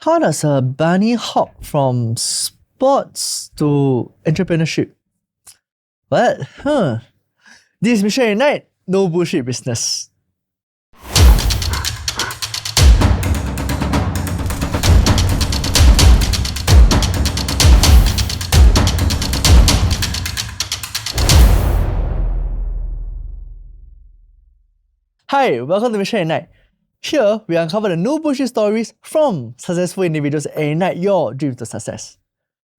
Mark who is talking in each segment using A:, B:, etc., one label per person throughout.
A: How does a bunny hop from sports to entrepreneurship? What? This is Mission Ignite, no bullshit business. Hi, welcome to Mission Ignite. Here, we uncover the no bullshit stories from successful individuals and ignite your dreams to success.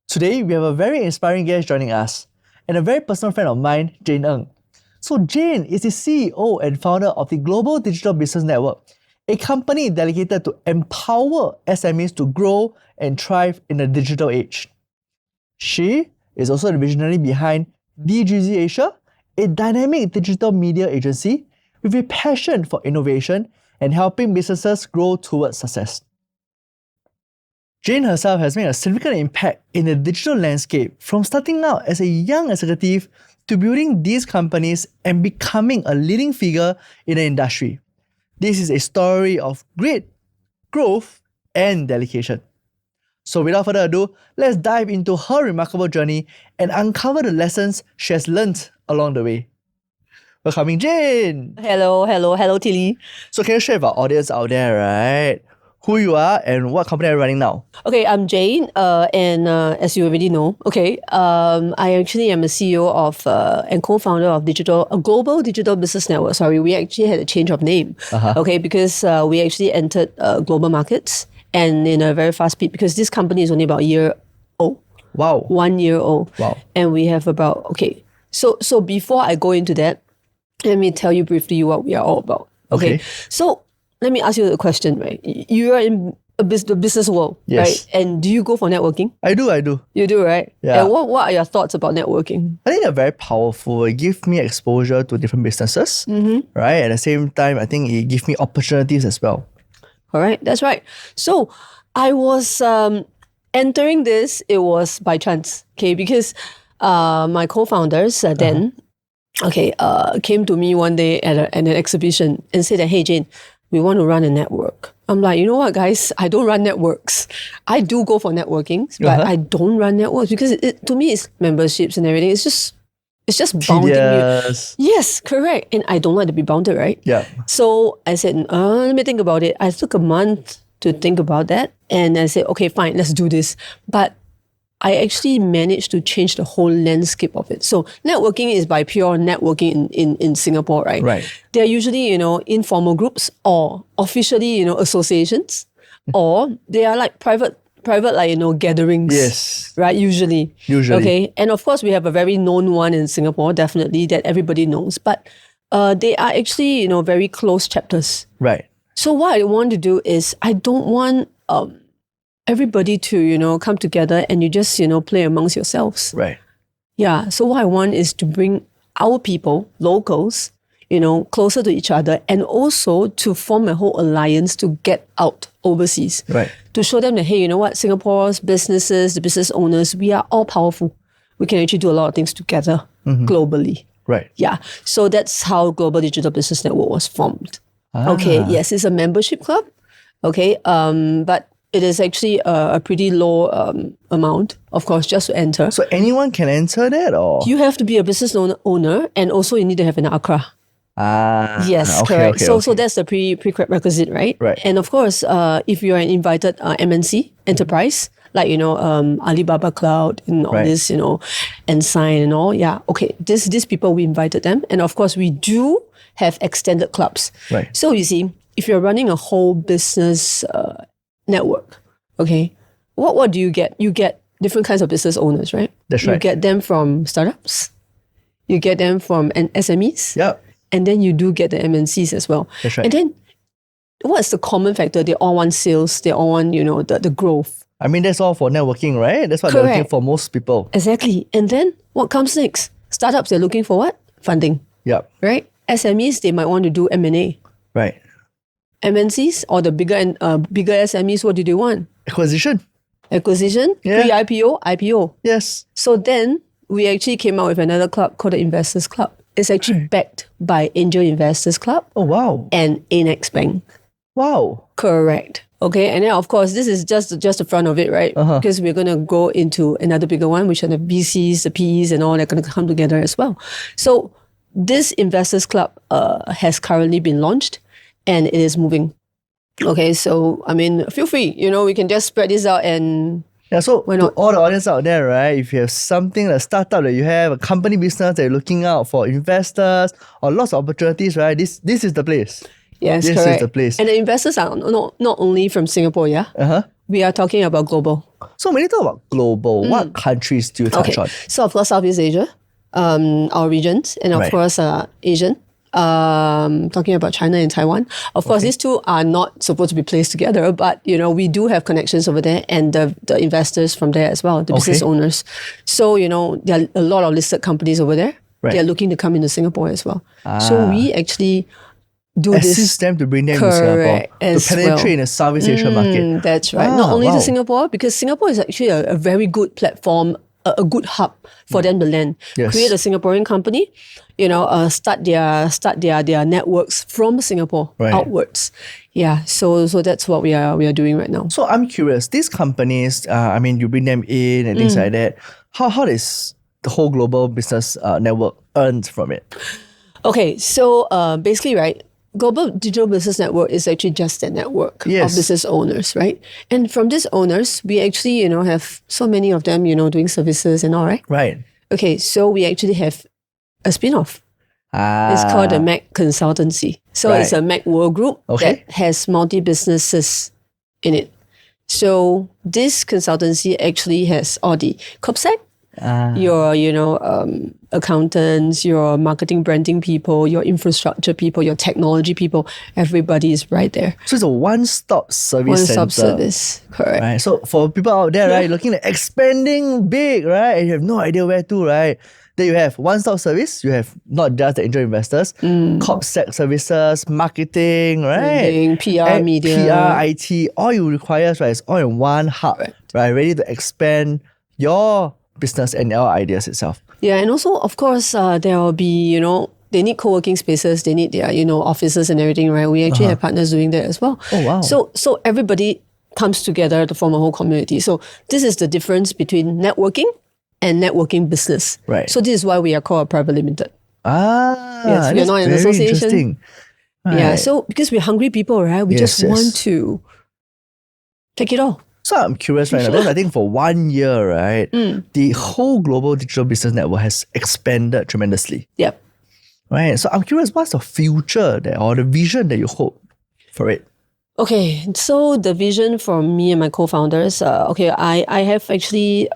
A: Today, we have a very inspiring guest joining us, and a very personal friend of mine, Jane Ng. So Jane is the CEO and founder of the Global Digital Business Network, a company dedicated to empower SMEs to grow and thrive in the digital age. She is also the visionary behind DGZ Asia, a dynamic digital media agency with a passion for innovation and helping businesses grow towards success. Jane herself has made a significant impact in the digital landscape, from starting out as a young executive to building these companies and becoming a leading figure in the industry. This is a story of great growth and dedication. So without further ado, let's dive into her remarkable journey and uncover the lessons she has learned along the way. Welcoming Jane!
B: Hello, Tilly.
A: So can you share with our audience out there, right, who you are and what company are you running now?
B: Okay, I'm Jane, and as you already know, I actually am a CEO of and co-founder of Global Digital Business Network. Sorry, we actually had a change of name, because we actually entered global markets and in a very fast speed, because this company is only about a year old.
A: Wow.
B: 1 year old.
A: Wow.
B: And we have about, so before I go into that, let me tell you briefly what we are all about. Okay. So let me ask you a question, right? You are in the business world, right? And do you go for networking?
A: I do.
B: You do, right?
A: Yeah.
B: And what are your thoughts about networking?
A: I think they're very powerful. It gives me exposure to different businesses, right? At the same time, I think it gives me opportunities as well.
B: All right, that's right. So I was entering this, it was by chance, because my co-founders then, came to me one day at an exhibition and said that, hey Jane, we want to run a network. I'm like, you know what guys, I don't run networks. I do go for networking, but I don't run networks because to me it's memberships and everything. It's just bounding you. Yes, correct. And I don't like to be bounded, right?
A: Yeah.
B: So I said, let me think about it. I took a month to think about that. And I said, okay, fine, let's do this. But I actually managed to change the whole landscape of it. So networking is by pure networking in Singapore, right?
A: Right.
B: They're usually, informal groups or officially, associations, or they are like private gatherings.
A: Yes.
B: Right, usually. Okay. And of course, we have a very known one in Singapore, definitely, that everybody knows. But they are actually, very close chapters.
A: Right.
B: So what I want to do is, I don't want everybody to, come together and you just, play amongst yourselves.
A: Right.
B: Yeah. So what I want is to bring our people, locals, closer to each other, and also to form a whole alliance to get out overseas.
A: Right.
B: To show them that, hey, you know what, Singapore's businesses, the business owners, we are all powerful. We can actually do a lot of things together globally.
A: Right.
B: Yeah. So that's how Global Digital Business Network was formed. Okay. Yes, it's a membership club. Okay. But it is actually a pretty low amount, of course, just to enter.
A: So anyone can enter that, or?
B: You have to be a business owner, and also you need to have an ACRA. Yes, correct. So that's the prerequisite, right?
A: Right.
B: And of course, if you are an invited MNC enterprise, like, Alibaba Cloud and all this, and Sign and all. Yeah, okay. These people, we invited them. And of course, we do have extended clubs.
A: Right.
B: So you see, if you're running a whole business network, okay, what do you get? You get different kinds of business owners, right?
A: That's right.
B: You get them from startups. You get them from SMEs.
A: Yeah.
B: And then you do get the MNCs as well.
A: That's right.
B: And then what's the common factor? They all want sales. They all want, the growth.
A: I mean, that's all for networking, right? That's what they're looking for most people.
B: Exactly. And then what comes next? Startups, they're looking for what? Funding.
A: Yeah.
B: Right? SMEs, they might want to do M&A.
A: Right.
B: MNCs or the bigger SMEs, what do they want?
A: Acquisition.
B: Yeah. Pre-IPO, IPO.
A: Yes.
B: So then we actually came out with another club called the Investors Club. It's actually backed by Angel Investors Club.
A: Oh, wow.
B: And Anex Bank.
A: Wow.
B: Correct. Okay, and then of course this is just the front of it, right? Because we're gonna go into another bigger one, which are the VCs, the PEs, and all that gonna come together as well. So this Investors Club has currently been launched, and it is moving. Okay, so I mean, feel free. We can just spread this out and.
A: Yeah, so
B: why
A: to
B: not?
A: all the audience out there, right? If you have something, a startup that you have, a company business that you're looking out for investors or lots of opportunities, right? This is the place.
B: Yes,
A: this
B: correct.
A: is the place.
B: And the investors are not only from Singapore, yeah? We are talking about global.
A: So when you talk about global, what countries do you touch on?
B: So of course, Southeast Asia, our regions, and of course, Asian. Talking about China and Taiwan. Of course, these two are not supposed to be placed together, but we do have connections over there, and the investors from there as well, the business owners. So there are a lot of listed companies over there. They are looking to come into Singapore as well. So we actually do
A: assist them to bring them to Singapore to penetrate in the Southeast Asia market.
B: That's right. Not only to Singapore, because Singapore is actually a very good platform, a good hub for them to land. Create a Singaporean company, start their networks from Singapore outwards. Yeah, so that's what we are doing right now.
A: So I'm curious, these companies, you bring them in and things like that. How does the whole global business network earn from it?
B: Okay, so basically, right, Global Digital Business Network is actually just a network of business owners, right? And from these owners, we actually, have so many of them, doing services and all, right?
A: Right.
B: Okay, so we actually have a spin-off. It's called the Mac Consultancy. So it's a Mac World Group that has multi-businesses in it. So this consultancy actually has all the CorpSec, your, accountants, your marketing branding people, your infrastructure people, your technology people, everybody is right there.
A: So it's a one-stop service
B: One-stop
A: center.
B: service, correct.
A: Right. So for people out there, right, looking at expanding big, right, and you have no idea where to, right, then you have one-stop service. You have not just the angel investors, CorpSec services, marketing, right,
B: Branding, PR, media.
A: PR, IT, all you require, right, is all in one hub, right, ready to expand your business and your ideas itself.
B: Yeah, and also, of course, there will be, they need co-working spaces, they need their, offices and everything, right? We actually have partners doing that as well.
A: Oh, wow.
B: So everybody comes together to form a whole community. So this is the difference between networking and networking business.
A: Right.
B: So this is why we are called a private limited.
A: Yes,
B: we are not an
A: very
B: association.
A: Interesting. Right.
B: Yeah, so because we're hungry people, right? We just want to take it all.
A: So I'm curious right now, because I think for 1 year, right, the whole global digital business network has expanded tremendously.
B: Yep.
A: Right. So I'm curious, what's the future there or the vision that you hope for it?
B: Okay, so the vision for me and my co-founders, I have actually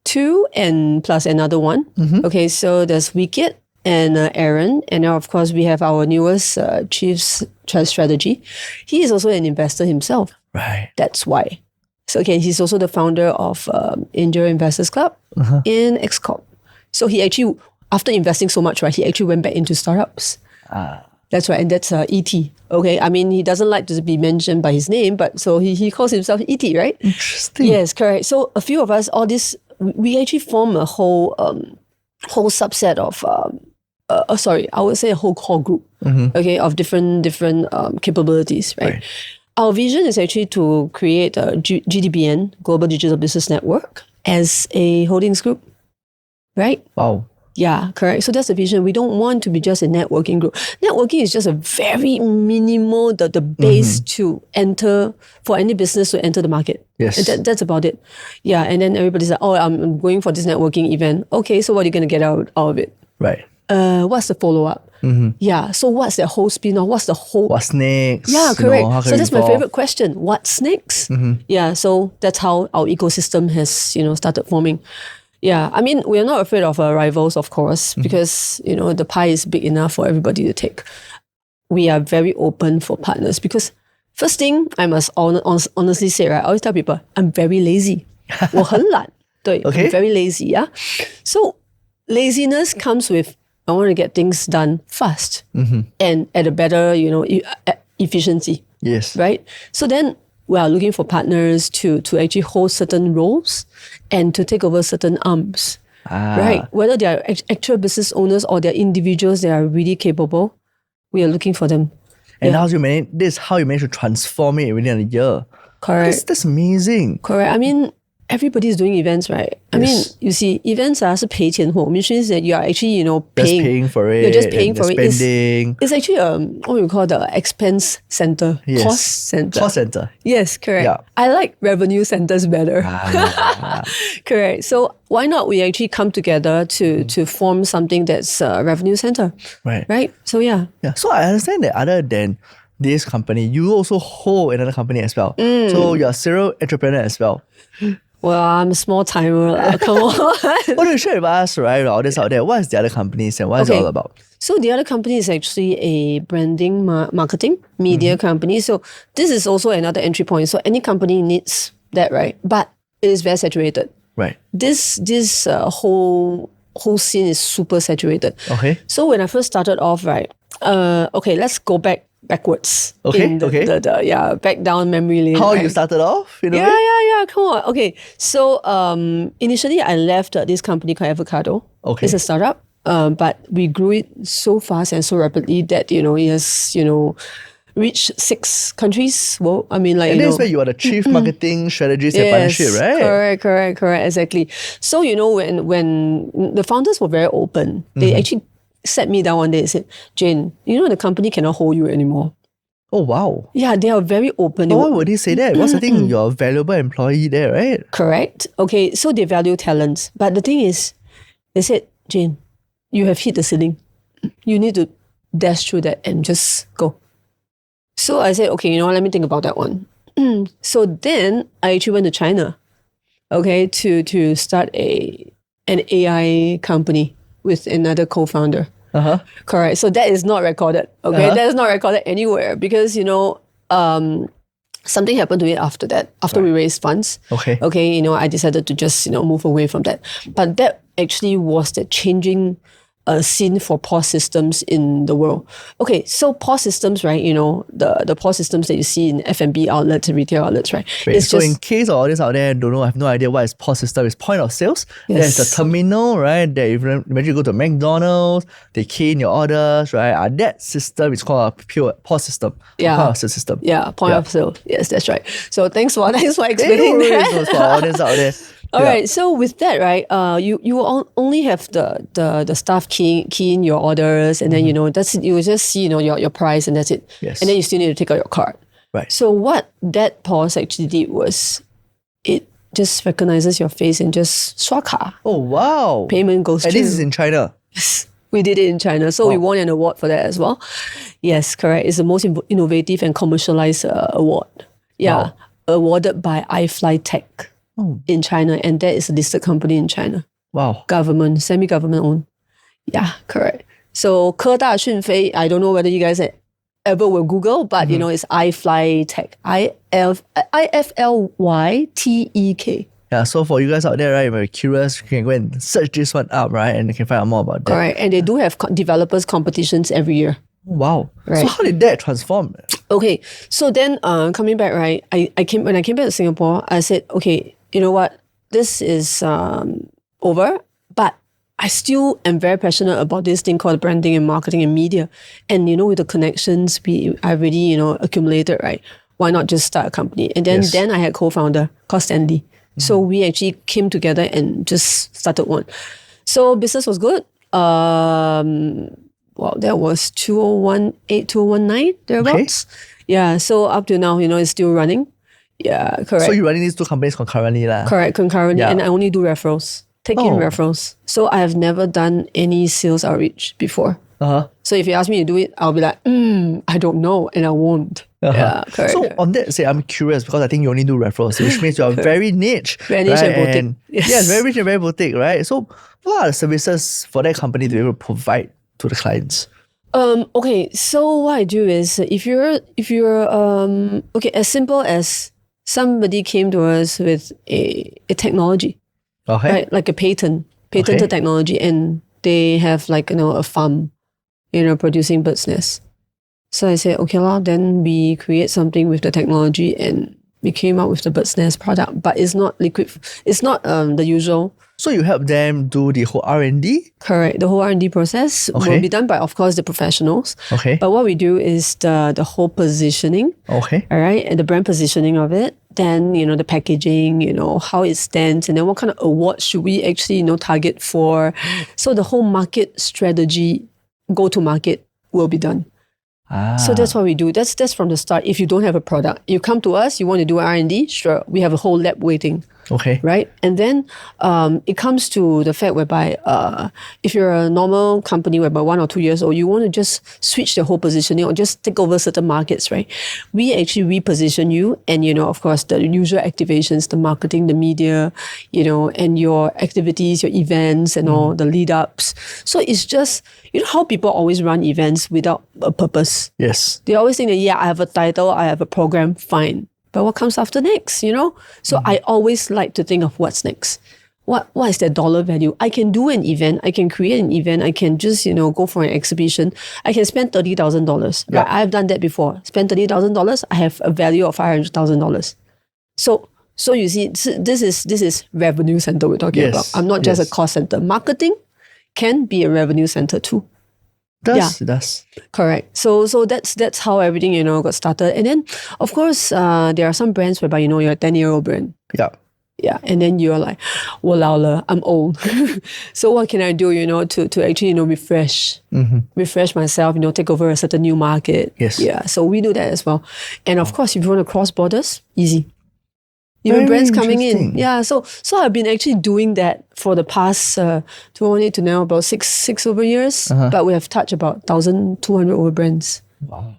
B: two and plus another one. Okay, so there's Wicked and Aaron, and now of course we have our newest Chief Strategy. He is also an investor himself.
A: Right.
B: That's why. So again, he's also the founder of Angel Investors Club in XCorp. So he actually, after investing so much, right, he actually went back into startups. That's right, and that's ET. Okay, I mean, he doesn't like to be mentioned by his name, but so he calls himself ET, right?
A: Interesting.
B: Yes, correct. So a few of us, all this, we actually form a whole subset of, I would say a whole core group, okay, of different capabilities, right? Our vision is actually to create a GDBN, Global Digital Business Network, as a holdings group, right?
A: Wow.
B: Yeah, correct. So that's the vision. We don't want to be just a networking group. Networking is just a very minimal, the base to enter, for any business to enter the market.
A: Yes.
B: And that's about it. Yeah, and then everybody's like, I'm going for this networking event. Okay, so what are you going to get out of it?
A: Right.
B: What's the follow-up? Yeah, so what's the whole spin-off?
A: What's next?
B: Yeah, correct. So that's my
A: evolve?
B: favorite question. What's next? Yeah, so that's how our ecosystem has, started forming. Yeah, I mean, we are not afraid of rivals, of course, because, the pie is big enough for everybody to take. We are very open for partners because first thing, I must honestly say, right, I always tell people, I'm very lazy. 我很懒. 对,
A: Okay.
B: I'm very lazy, yeah? So laziness comes with, I want to get things done fast and at a better, efficiency.
A: Yes.
B: Right? So then we are looking for partners to actually hold certain roles and to take over certain arms. Right? Whether they are actual business owners or they're individuals that are really capable, we are looking for them.
A: And this is how you manage to transform it within a year.
B: Correct.
A: That's amazing.
B: Correct. I mean, everybody's doing events, right? I mean, you see, events are 赔钱货, which means that you are actually,
A: Paying for it.
B: You're just paying for it.
A: Spending.
B: It's actually what we call the expense center, cost center.
A: Cost center.
B: Yes, correct.
A: Yeah.
B: I like revenue centers better. Correct. So why not we actually come together to form something that's a revenue center?
A: Right.
B: Right? So yeah.
A: Yeah. So I understand that other than this company, you also hold another company as well. So you're a serial entrepreneur as well.
B: Well, I'm a small timer. Come on.
A: What do you share with us, right? All this out there. What is the other companies and what is it all about?
B: So the other company is actually a branding marketing media company. So this is also another entry point. So any company needs that, right? But it is very saturated.
A: Right.
B: This whole scene is super saturated.
A: Okay.
B: So when I first started off, right? Let's go backwards. Back down memory lane.
A: How
B: right?
A: you started off?
B: Yeah. Come on. Okay. So initially I left this company called Advocado.
A: Okay.
B: It's a startup. But we grew it so fast and so rapidly that it has reached 6 countries. Well, I mean, like,
A: and that's where you are the chief marketing strategist and partnership, right?
B: Correct, exactly. So when the founders were very open, they actually sat me down one day and said, Jane, the company cannot hold you anymore.
A: Oh, wow.
B: Yeah, they are very open.
A: But why would they say that? What's the thing? You're a valuable employee there, right?
B: Correct. Okay, so they value talents. But the thing is, they said, Jane, you have hit the ceiling. You need to dash through that and just go. So I said, okay, let me think about that one. So then I actually went to China, okay, to start an AI company with another co-founder. Correct. So that is not recorded. Okay, that is not recorded anywhere because something happened to it after that. After we raised funds.
A: Okay.
B: Okay. I decided to just move away from that. But that actually was the changing scene for POS systems in the world. Okay, so POS systems, right? The POS systems that you see in F&B outlets and retail outlets, right?
A: So in case all this out there don't know, I have no idea what is POS system. It's point of sales.
B: Yes.
A: There's a terminal, right? That if you imagine you go to McDonald's, they key in your orders, right? That system is called a pure POS system.
B: Yeah.
A: Point of sale system.
B: Yeah, point of sale. Yes, that's right. So thanks for explaining that.
A: For all this out there.
B: All right. So with that, right, you will only have the staff key in your orders, and then that's it. You will just see your price, and that's it.
A: Yes.
B: And then you still need to take out your card.
A: Right.
B: So what that POS actually did was, it just recognizes your face and just swaka.
A: Oh wow.
B: Payment goes through.
A: And this is in China.
B: Yes. We did it in China, so we won an award for that as well. Yes, correct. It's the most innovative and commercialized award. Yeah, awarded by EMPLify Tech. In China, and that is a listed company in China.
A: Wow.
B: Government, semi-government owned. Yeah, correct. So 科大讯飞, I don't know whether you guys ever will Google, but it's EMPLify Tech. IFLYTEK.
A: Yeah, so for you guys out there, right, if you're curious, you can go and search this one up, right, and you can find out more about that.
B: Correct, and they do have developers competitions every year.
A: Wow.
B: Right.
A: So how did that transform?
B: Okay, so then coming back, right, when I came back to Singapore, I said, okay, you know what? This is over, but I still am very passionate about this thing called branding and marketing and media. And with the connections I already accumulated, right? Why not just start a company? And then I had co-founder called Stanley. So we actually came together and just started one. So business was good. That was 2018, 2019 thereabouts.
A: Okay.
B: Yeah. So up to now, it's still running. Yeah, correct.
A: So you're running these 2 companies concurrently lah.
B: Correct, concurrently. Yeah. And I only do referrals. Take in referrals. So I have never done any sales outreach before. So if you ask me to do it, I'll be like, I don't know, and I won't. Yeah, correct.
A: So on that, I'm curious because I think you only do referrals, which means you're very niche.
B: Very niche and boutique.
A: Yes, very niche and very boutique, right? So what are the services for that company to be able to provide to the clients?
B: Okay, so what I do is if you're as simple as somebody came to us with a technology, right? Like a patented technology, and they have a farm, producing bird's nest. So I said, okay, then we create something with the technology, and we came out with the bird's nest product, but it's not liquid. It's not the usual
A: So you help them do the whole R&D?
B: Correct. The whole R&D process will be done by, of course, the professionals.
A: Okay.
B: But what we do is the whole positioning.
A: Okay.
B: All right. And the brand positioning of it. Then, the packaging, how it stands. And then what kind of awards should we actually, target for. So the whole market strategy, go-to-market will be done. So that's what we do. That's from the start. If you don't have a product, you come to us, you want to do R&D, sure, we have a whole lab waiting.
A: Okay.
B: Right? And then it comes to the fact whereby if you're a normal company whereby 1 or 2 years old, you want to just switch the whole positioning or just take over certain markets, right? We actually reposition you and, of course, the user activations, the marketing, the media, and your activities, your events and all the lead ups. So it's just, how people always run events without a purpose.
A: Yes.
B: They always think that, I have a title, I have a program, fine. But what comes after next, So I always like to think of what's next. What is their dollar value? I can do an event. I can create an event. I can just, go for an exhibition. I can spend $30,000.
A: Yeah.
B: Right? I've done that before. Spend $30,000. I have a value of $500,000. So you see, this is revenue center we're talking about. I'm not just a cost center. Marketing can be a revenue center too.
A: It does.
B: Correct. So that's how everything, got started. And then, of course, there are some brands whereby, you're a 10-year-old brand.
A: Yeah.
B: Yeah. And then you're like, walao, I'm old. So what can I do, to actually, refresh myself, take over a certain new market.
A: Yes.
B: Yeah. So we do that as well. And of course, if you want to cross borders, easy.
A: Very
B: Even brands coming in.
A: interesting.
B: Yeah. So I've been actually doing that for the past, 20 to now about six over years. But we have touched about 1,200 over brands.
A: Wow.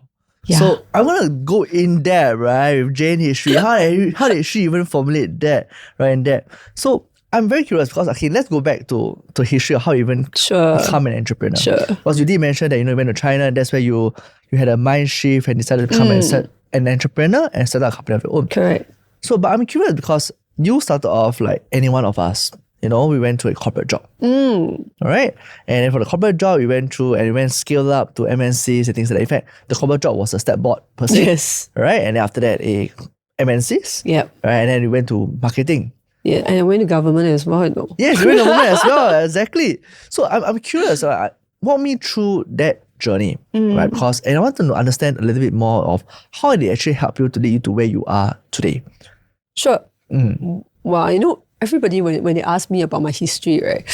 B: Yeah.
A: So I want to go in there, right, with Jane history. How did she even formulate that, right, in that? So I'm very curious because, let's go back to history of how you even become an entrepreneur.
B: Sure.
A: Because you did mention that, you went to China and that's where you had a mind shift and decided to become an entrepreneur and start a company of your own.
B: Correct.
A: So, but I'm curious because you started off like any one of us. We went to a corporate job. All right. And then for the corporate job, we went through and we went scale up to MNCs and things like that. In fact, the corporate job was a step board per se.
B: Yes.
A: Right. And then after that, a MNCs.
B: Yep.
A: Right. And then we went to marketing.
B: Yeah. And I went to government as well,
A: Yes, you went to government as well. Exactly. So I'm curious. Walk me through that journey, right? Because I want to understand a little bit more of how it actually helped you to lead you to where you are today.
B: Sure. Well, everybody, when they ask me about my history, right,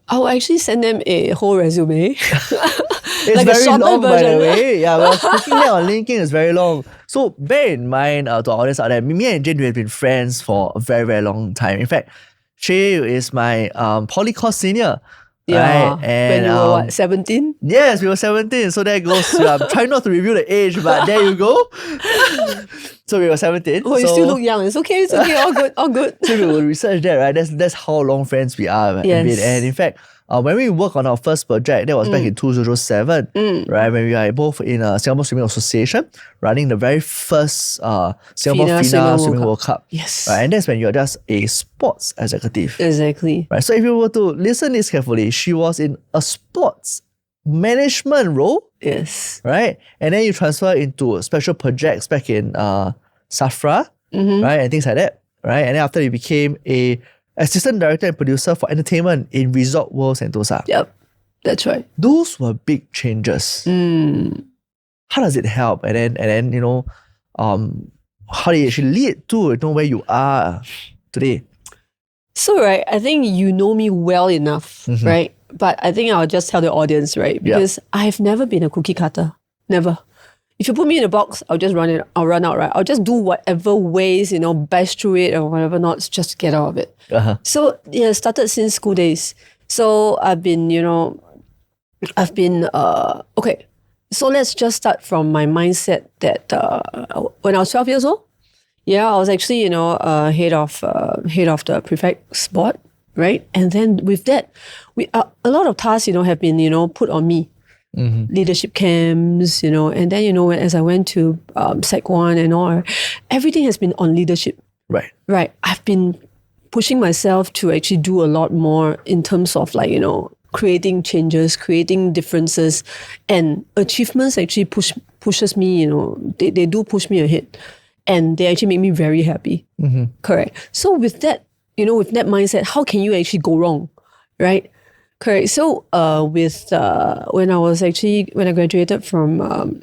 B: I'll actually send them a whole resume.
A: It's
B: like
A: very
B: a shorter
A: long, by
B: version.
A: the way. Yeah, well, looking there on LinkedIn is very long. So bear in mind, to our audience out there, me and Jane, we have been friends for a very, very long time. In fact, she is my poly course senior.
B: Yeah.
A: Right? And,
B: when you were what, 17?
A: Yes, we were 17. So there goes. I'm trying not to reveal the age, but there you go. So we were 17.
B: Oh, you still look young. It's okay. All good. All good.
A: So we will research that, right? That's how long friends we are.
B: Yes.
A: And in fact, when we worked on our first project, that was back in 2007, right? When we are both in Singapore Swimming Association, running the very first Singapore FINA Swimming World Cup.
B: Yes.
A: Right? And that's when you're just a sports executive.
B: Exactly.
A: Right? So if you were to listen this carefully, she was in a sports management role.
B: Yes.
A: Right? And then you transfer into special projects back in SAFRA, right? And things like that. Right? And then after you became a assistant director and producer for entertainment in Resort World Sentosa.
B: Yep. That's right.
A: Those were big changes. How does it help? And then how do you actually lead to where you are today?
B: So, right, I think you know me well enough, right? But I think I'll just tell the audience, right? Because I've never been a cookie cutter. Never. If you put me in a box, I'll just run it. I'll run out, right? I'll just do whatever ways, bash through it or whatever not, just get out of it. So, yeah, it started since school days. So I've been, okay. So let's just start from my mindset that when I was 12 years old, I was actually, head of the prefect's board, right? And then with that, a lot of tasks, have been, put on me. Leadership camps, and then, as I went to Sec 1 and all, everything has been on leadership.
A: Right.
B: Right. I've been pushing myself to actually do a lot more in terms of creating changes, creating differences, and achievements actually pushes me, they do push me ahead. And they actually make me very happy. Correct. So with that, with that mindset, how can you actually go wrong, right? Correct. So when I graduated from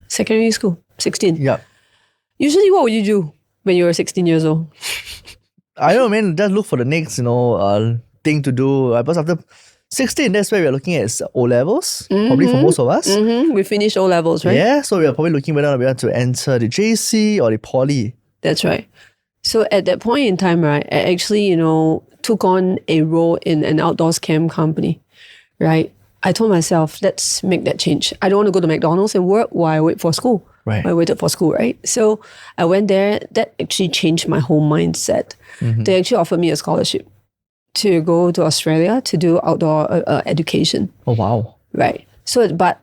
B: secondary school, 16.
A: Yeah.
B: Usually, what would you do when you were 16 years old?
A: I don't know, man. Just look for the next, thing to do. Because after 16, that's where we're looking at O levels. Probably for most of us.
B: We finished O levels, right?
A: Yeah. So we're probably looking whether we want to enter the JC or the poly.
B: That's right. So at that point in time, right, I actually, took on a role in an outdoors camp company, right? I told myself, let's make that change. I don't want to go to McDonald's and work while I wait for school.
A: Right.
B: I waited for school, right? So I went there. That actually changed my whole mindset. They actually offered me a scholarship to go to Australia to do outdoor education.
A: Oh, wow.
B: Right. So, but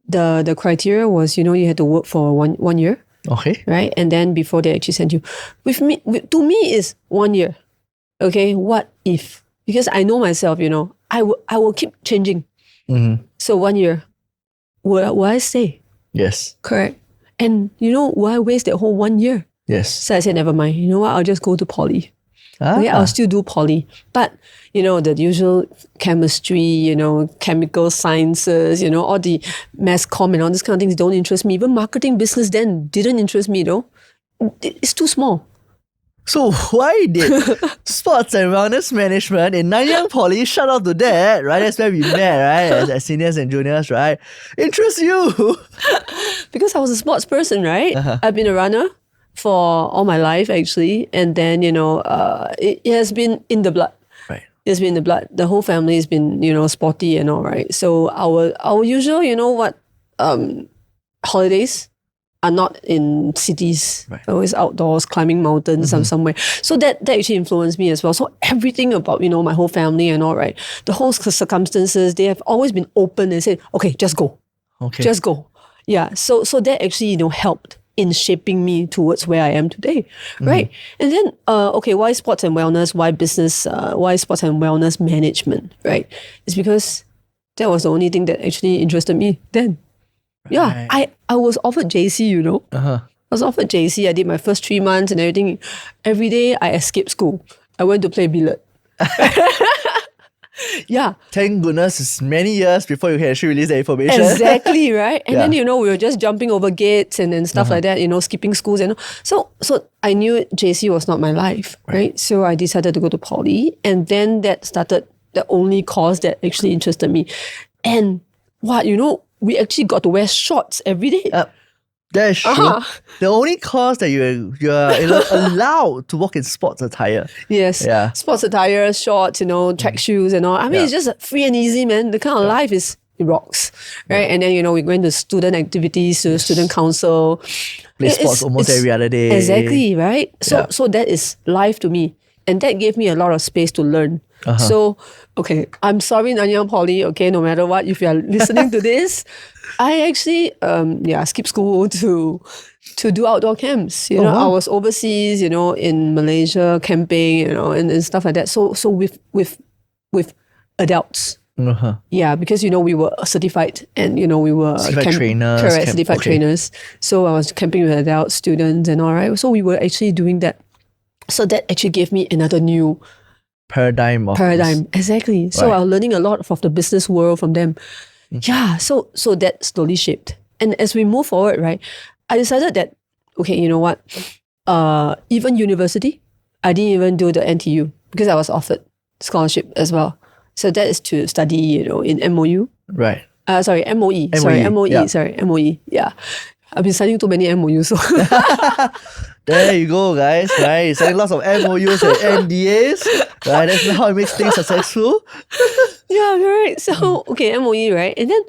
B: the criteria was, you had to work for one year.
A: Okay.
B: Right. And then before they actually send you, to me is 1 year. Okay. What if? Because I know myself, I will keep changing. So 1 year, will I stay?
A: Yes.
B: Correct. And will I waste that whole 1 year?
A: Yes.
B: So I said, never mind. You know what? I'll just go to poly.
A: Ah.
B: Okay, I'll still do poly. But, the usual chemistry, chemical sciences, all the mass comm and all these kind of things don't interest me. Even marketing business then didn't interest me, though. It's too small.
A: So why did sports and wellness management in Nanyang Poly, shout out to that, right? That's where we met, right? As seniors and juniors, right? Interest you?
B: Because I was a sports person, right? I've been a runner for all my life, actually. And then, it has been in the blood.
A: Right.
B: It's been in the blood. The whole family has been, sporty and all, right? So our usual, holidays are not in cities.
A: Right.
B: Always outdoors, climbing mountains somewhere. So that actually influenced me as well. So everything about, my whole family and all, right? The whole circumstances, they have always been open and said, okay, just go.
A: Okay.
B: Just go. Yeah. So that actually, helped in shaping me towards where I am today. Right. And then, why sports and wellness? Why business? Why sports and wellness management? Right. It's because that was the only thing that actually interested me then. Yeah, I was offered JC, I was offered JC. I did my first 3 months and everything. Every day I escaped school. I went to play billiard. Yeah.
A: Thank goodness it's many years before you can actually release the information.
B: Exactly, right? And
A: Yeah.
B: then, we were just jumping over gates and stuff like that, skipping schools. And so I knew JC was not my life, right? So I decided to go to poly. And then that started the only course that actually interested me. And what, we actually got to wear shorts every day.
A: That is true. The only course that you are allowed to walk in sports attire.
B: Yes.
A: Yeah.
B: Sports attire, shorts, track shoes and all. I mean, it's just free and easy, man. The kind of life it rocks, right? And then, we went to student activities, to student council.
A: Play sports almost every other day.
B: Exactly, right? So that is life to me. And that gave me a lot of space to learn. So, okay, I'm sorry, Nanyang Poly, okay, no matter what, if you are listening to this, I actually, skipped school to do outdoor camps. I was overseas, in Malaysia, camping, and stuff like that. So with adults. Yeah, because, we were certified and, we were
A: certified trainers.
B: Correct, certified trainers. So I was camping with adult students and all, right? So we were actually doing that. So that actually gave me another new
A: paradigm.
B: Exactly. So I was learning a lot of the business world from them. Yeah. So that slowly shaped. And as we move forward, right, I decided that, okay, you know what? Even university, I didn't even do the NTU because I was offered scholarship as well. So that is to study, in MOU.
A: Right.
B: MOE. Sorry, MOE.
A: Yeah.
B: Sorry, MOE. Yeah. I've been signing too many MOUs. So
A: There you go, guys. Right, signing lots of MOUs and NDAs. Right, that's how it makes things successful.
B: Yeah, right. So okay, MOE, right? And then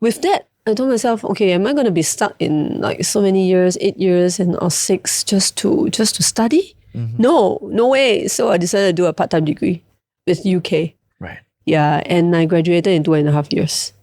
B: with that, I told myself, okay, am I going to be stuck in like so many years, 8 years or 6 just to study? No way. So I decided to do a part-time degree with UK.
A: Right.
B: Yeah, and I graduated in 2.5 years.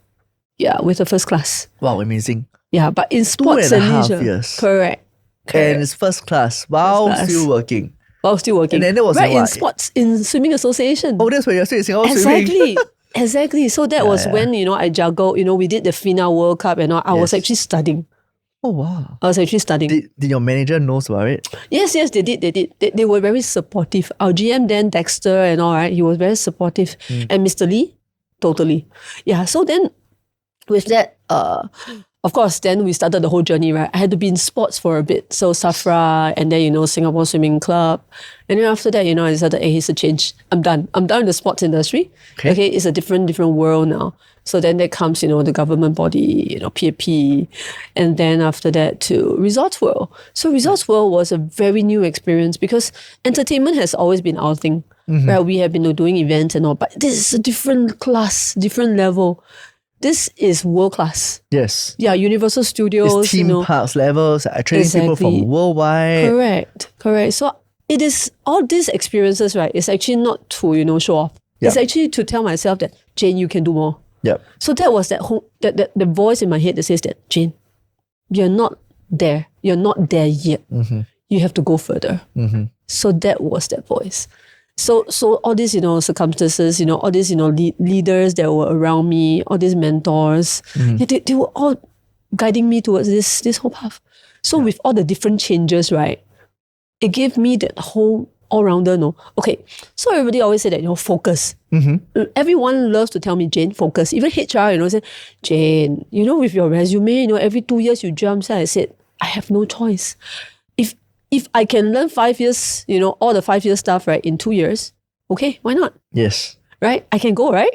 B: Yeah, with a first class.
A: Wow, amazing.
B: Yeah, but in sports and
A: 2.5
B: leisure.
A: years.
B: Correct.
A: And it's first class. Wow,
B: First class.
A: still working.
B: While still working.
A: And then that was
B: right,
A: in
B: in
A: what?
B: sports, in swimming association.
A: Oh, that's when you're still in Singapore swimming.
B: Exactly. Exactly. So that was when, I juggled, we did the FINA World Cup and all. I was
A: Yes.
B: actually studying.
A: Oh, wow.
B: I was actually studying.
A: Did your manager knows about it?
B: Yes, they did. They were very supportive. Our GM then, Dexter and all, right, he was very supportive. And Mr. Lee, totally. Yeah, so then with that, of course, then we started the whole journey, right? I had to be in sports for a bit. So SAFRA and then, Singapore Swimming Club. And then after that, I decided, hey, it's a change. I'm done. I'm done in the sports industry. Okay, it's a different world now. So then there comes, the government body, PAP. And then after that to Resorts World. So Resorts World was a very new experience because entertainment has always been our thing. Right? We have been doing events and all, but this is a different class, different level. This is world class.
A: Yes.
B: Yeah, Universal Studios.
A: It's theme parks levels, attracting people from worldwide.
B: Correct. So it is all these experiences, right? It's actually not to, show off.
A: Yep.
B: It's actually to tell myself that, Jane, you can do more.
A: Yep.
B: So that was the voice in my head that says that, Jane, you're not there. You're not there yet. You have to go further. So that was that voice. So all these, circumstances, all these, leaders that were around me, all these mentors, they were all guiding me towards this whole path. So with all the different changes, right, it gave me that whole all-rounder, no? Okay, so everybody always say that, focus. Everyone loves to tell me, Jane, focus. Even HR, say, Jane, with your resume, every 2 years you jump. So I said, I have no choice. If I can learn 5 years, all the 5 year stuff, right, in 2 years, okay, why not?
A: Yes.
B: Right? I can go, right?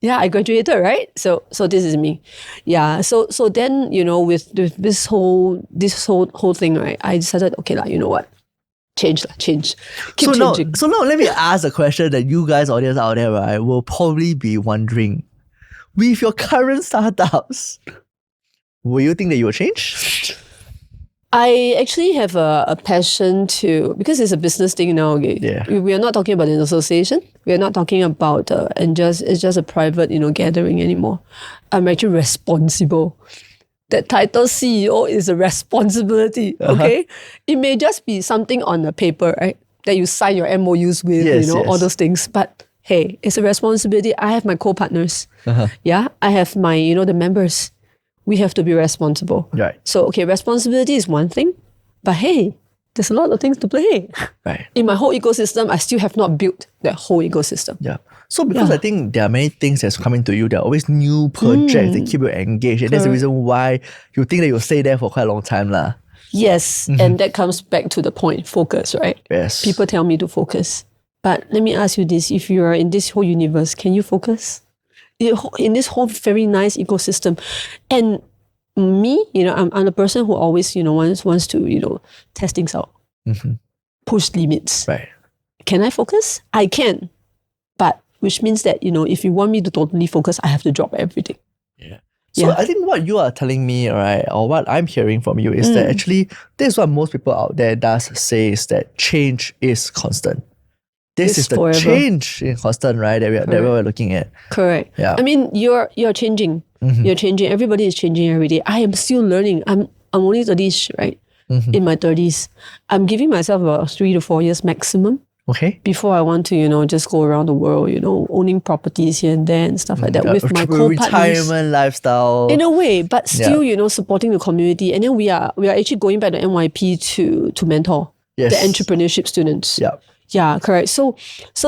B: Yeah, I graduated, right? So this is me. Yeah. So then, with this whole thing, right, I decided, okay, you know what? Change. Keep changing.
A: So now let me ask a question that you guys, audience out there, right, will probably be wondering. With your current startups, will you think that you will change?
B: I actually have a passion because it's a business thing now. Okay?
A: Yeah.
B: We are not talking about an association. We are not talking about it's just a private gathering anymore. I'm actually responsible. That title CEO is a responsibility. Okay, it may just be something on the paper, right? That you sign your MOUs with, all those things. But hey, it's a responsibility. I have my co-partners. Yeah, I have my the members. We have to be responsible.
A: Right.
B: So, okay, responsibility is one thing, but hey, there's a lot of things to play.
A: Right.
B: In my whole ecosystem, I still have not built that whole ecosystem.
A: Yeah. So because I think there are many things that's coming to you, there are always new projects that keep you engaged. And that's the reason why you think that you'll stay there for quite a long time.
B: Yes. And that comes back to the point, focus, right?
A: Yes.
B: People tell me to focus. But let me ask you this, if you are in this whole universe, can you focus? In this whole very nice ecosystem. And me, I'm the person who always, wants to, test things out. Push limits.
A: Right.
B: Can I focus? I can. But which means that, if you want me to totally focus, I have to drop everything.
A: Yeah. So I think what you are telling me, right, or what I'm hearing from you is that actually this is what most people out there does say is that change is constant. This is the
B: forever.
A: change in constant, right, that we're looking at.
B: Correct.
A: Yeah.
B: I mean, you're changing. You're changing. Everybody is changing every day. I am still learning. I'm only 30s, right? In my 30s. I'm giving myself about 3 to 4 years maximum.
A: Okay.
B: Before I want to, just go around the world, owning properties here and there and stuff like that with my co-partners.
A: Retirement lifestyle.
B: In a way, but still, supporting the community. And then we are actually going back to NYP to mentor the entrepreneurship students.
A: Yeah.
B: Yeah, correct. So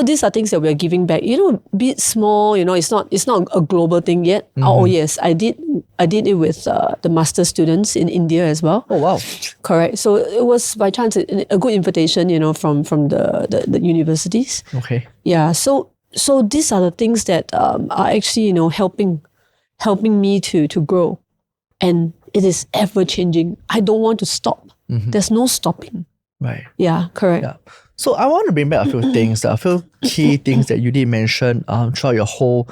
B: these are things that we are giving back. Be it small. It's not a global thing yet. Oh yes, I did it with the master students in India as well.
A: Oh wow.
B: Correct. So it was by chance a good invitation, from the universities.
A: Okay.
B: Yeah. So these are the things that are actually helping me to grow, and it is ever changing. I don't want to stop. There's no stopping.
A: Right.
B: Yeah. Correct.
A: Yeah. So I want to bring back a few things, a few key things that you did mention throughout your whole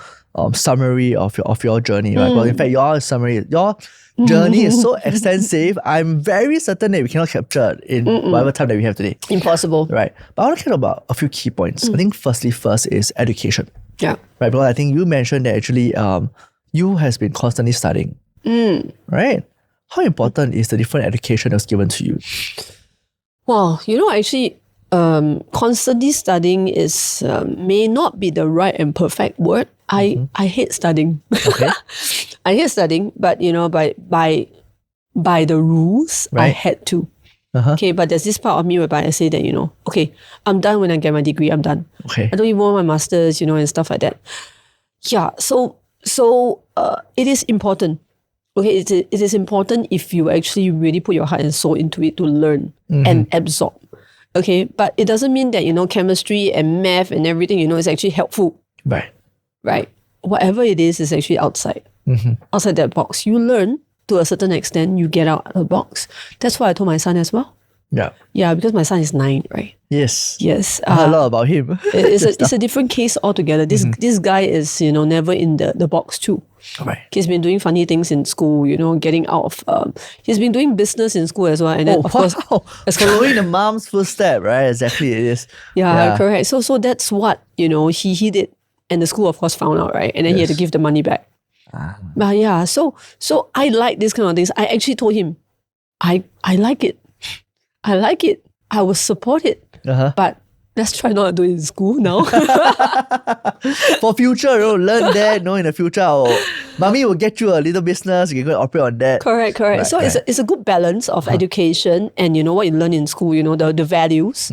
A: summary of your journey, right? Well, in fact, your journey is so extensive. I'm very certain that we cannot capture it in whatever time that we have today.
B: Impossible.
A: Right. But I want to talk about a few key points. I think first is education.
B: Yeah.
A: Right. Because I think you mentioned that actually you has been constantly studying. Right. How important is the different education that was given to you?
B: Well, actually, constantly studying is may not be the right and perfect word. I hate studying.
A: Okay.
B: I hate studying, but by by the rules, I
A: Right.
B: had to.
A: Uh-huh.
B: Okay, but there's this part of me whereby I say that, okay, I'm done when I get my degree, I'm done.
A: Okay.
B: I don't even want my master's, and stuff like that. Yeah, so it is important. Okay, it is important if you actually really put your heart and soul into it to learn and absorb. Okay, but it doesn't mean that, chemistry and math and everything, is actually helpful,
A: Right.
B: right? Whatever it is actually outside. Outside that box. You learn to a certain extent, you get out of the box. That's what I told my son as well.
A: Yeah.
B: Yeah, because my son is 9, right?
A: Yes.
B: Yes.
A: I heard a lot about him.
B: It's a different case altogether. This guy is, never in the box too.
A: Right.
B: He's been doing funny things in school, getting out of, he's been doing business in school as well. And then, of course,
A: following the mom's footstep, right? Exactly, it is.
B: yeah, correct. So that's what, he did. And the school, of course, found out, right? And then he had to give the money back. But yeah, so I like this kind of things. I actually told him, I like it. I like it. I will support it. But let's try not to do it in school now.
A: For future, learn that, in the future, mommy will get you a little business, you can go and operate on that.
B: Correct.
A: Right,
B: so it's a good balance of education and what you learn in school, the values.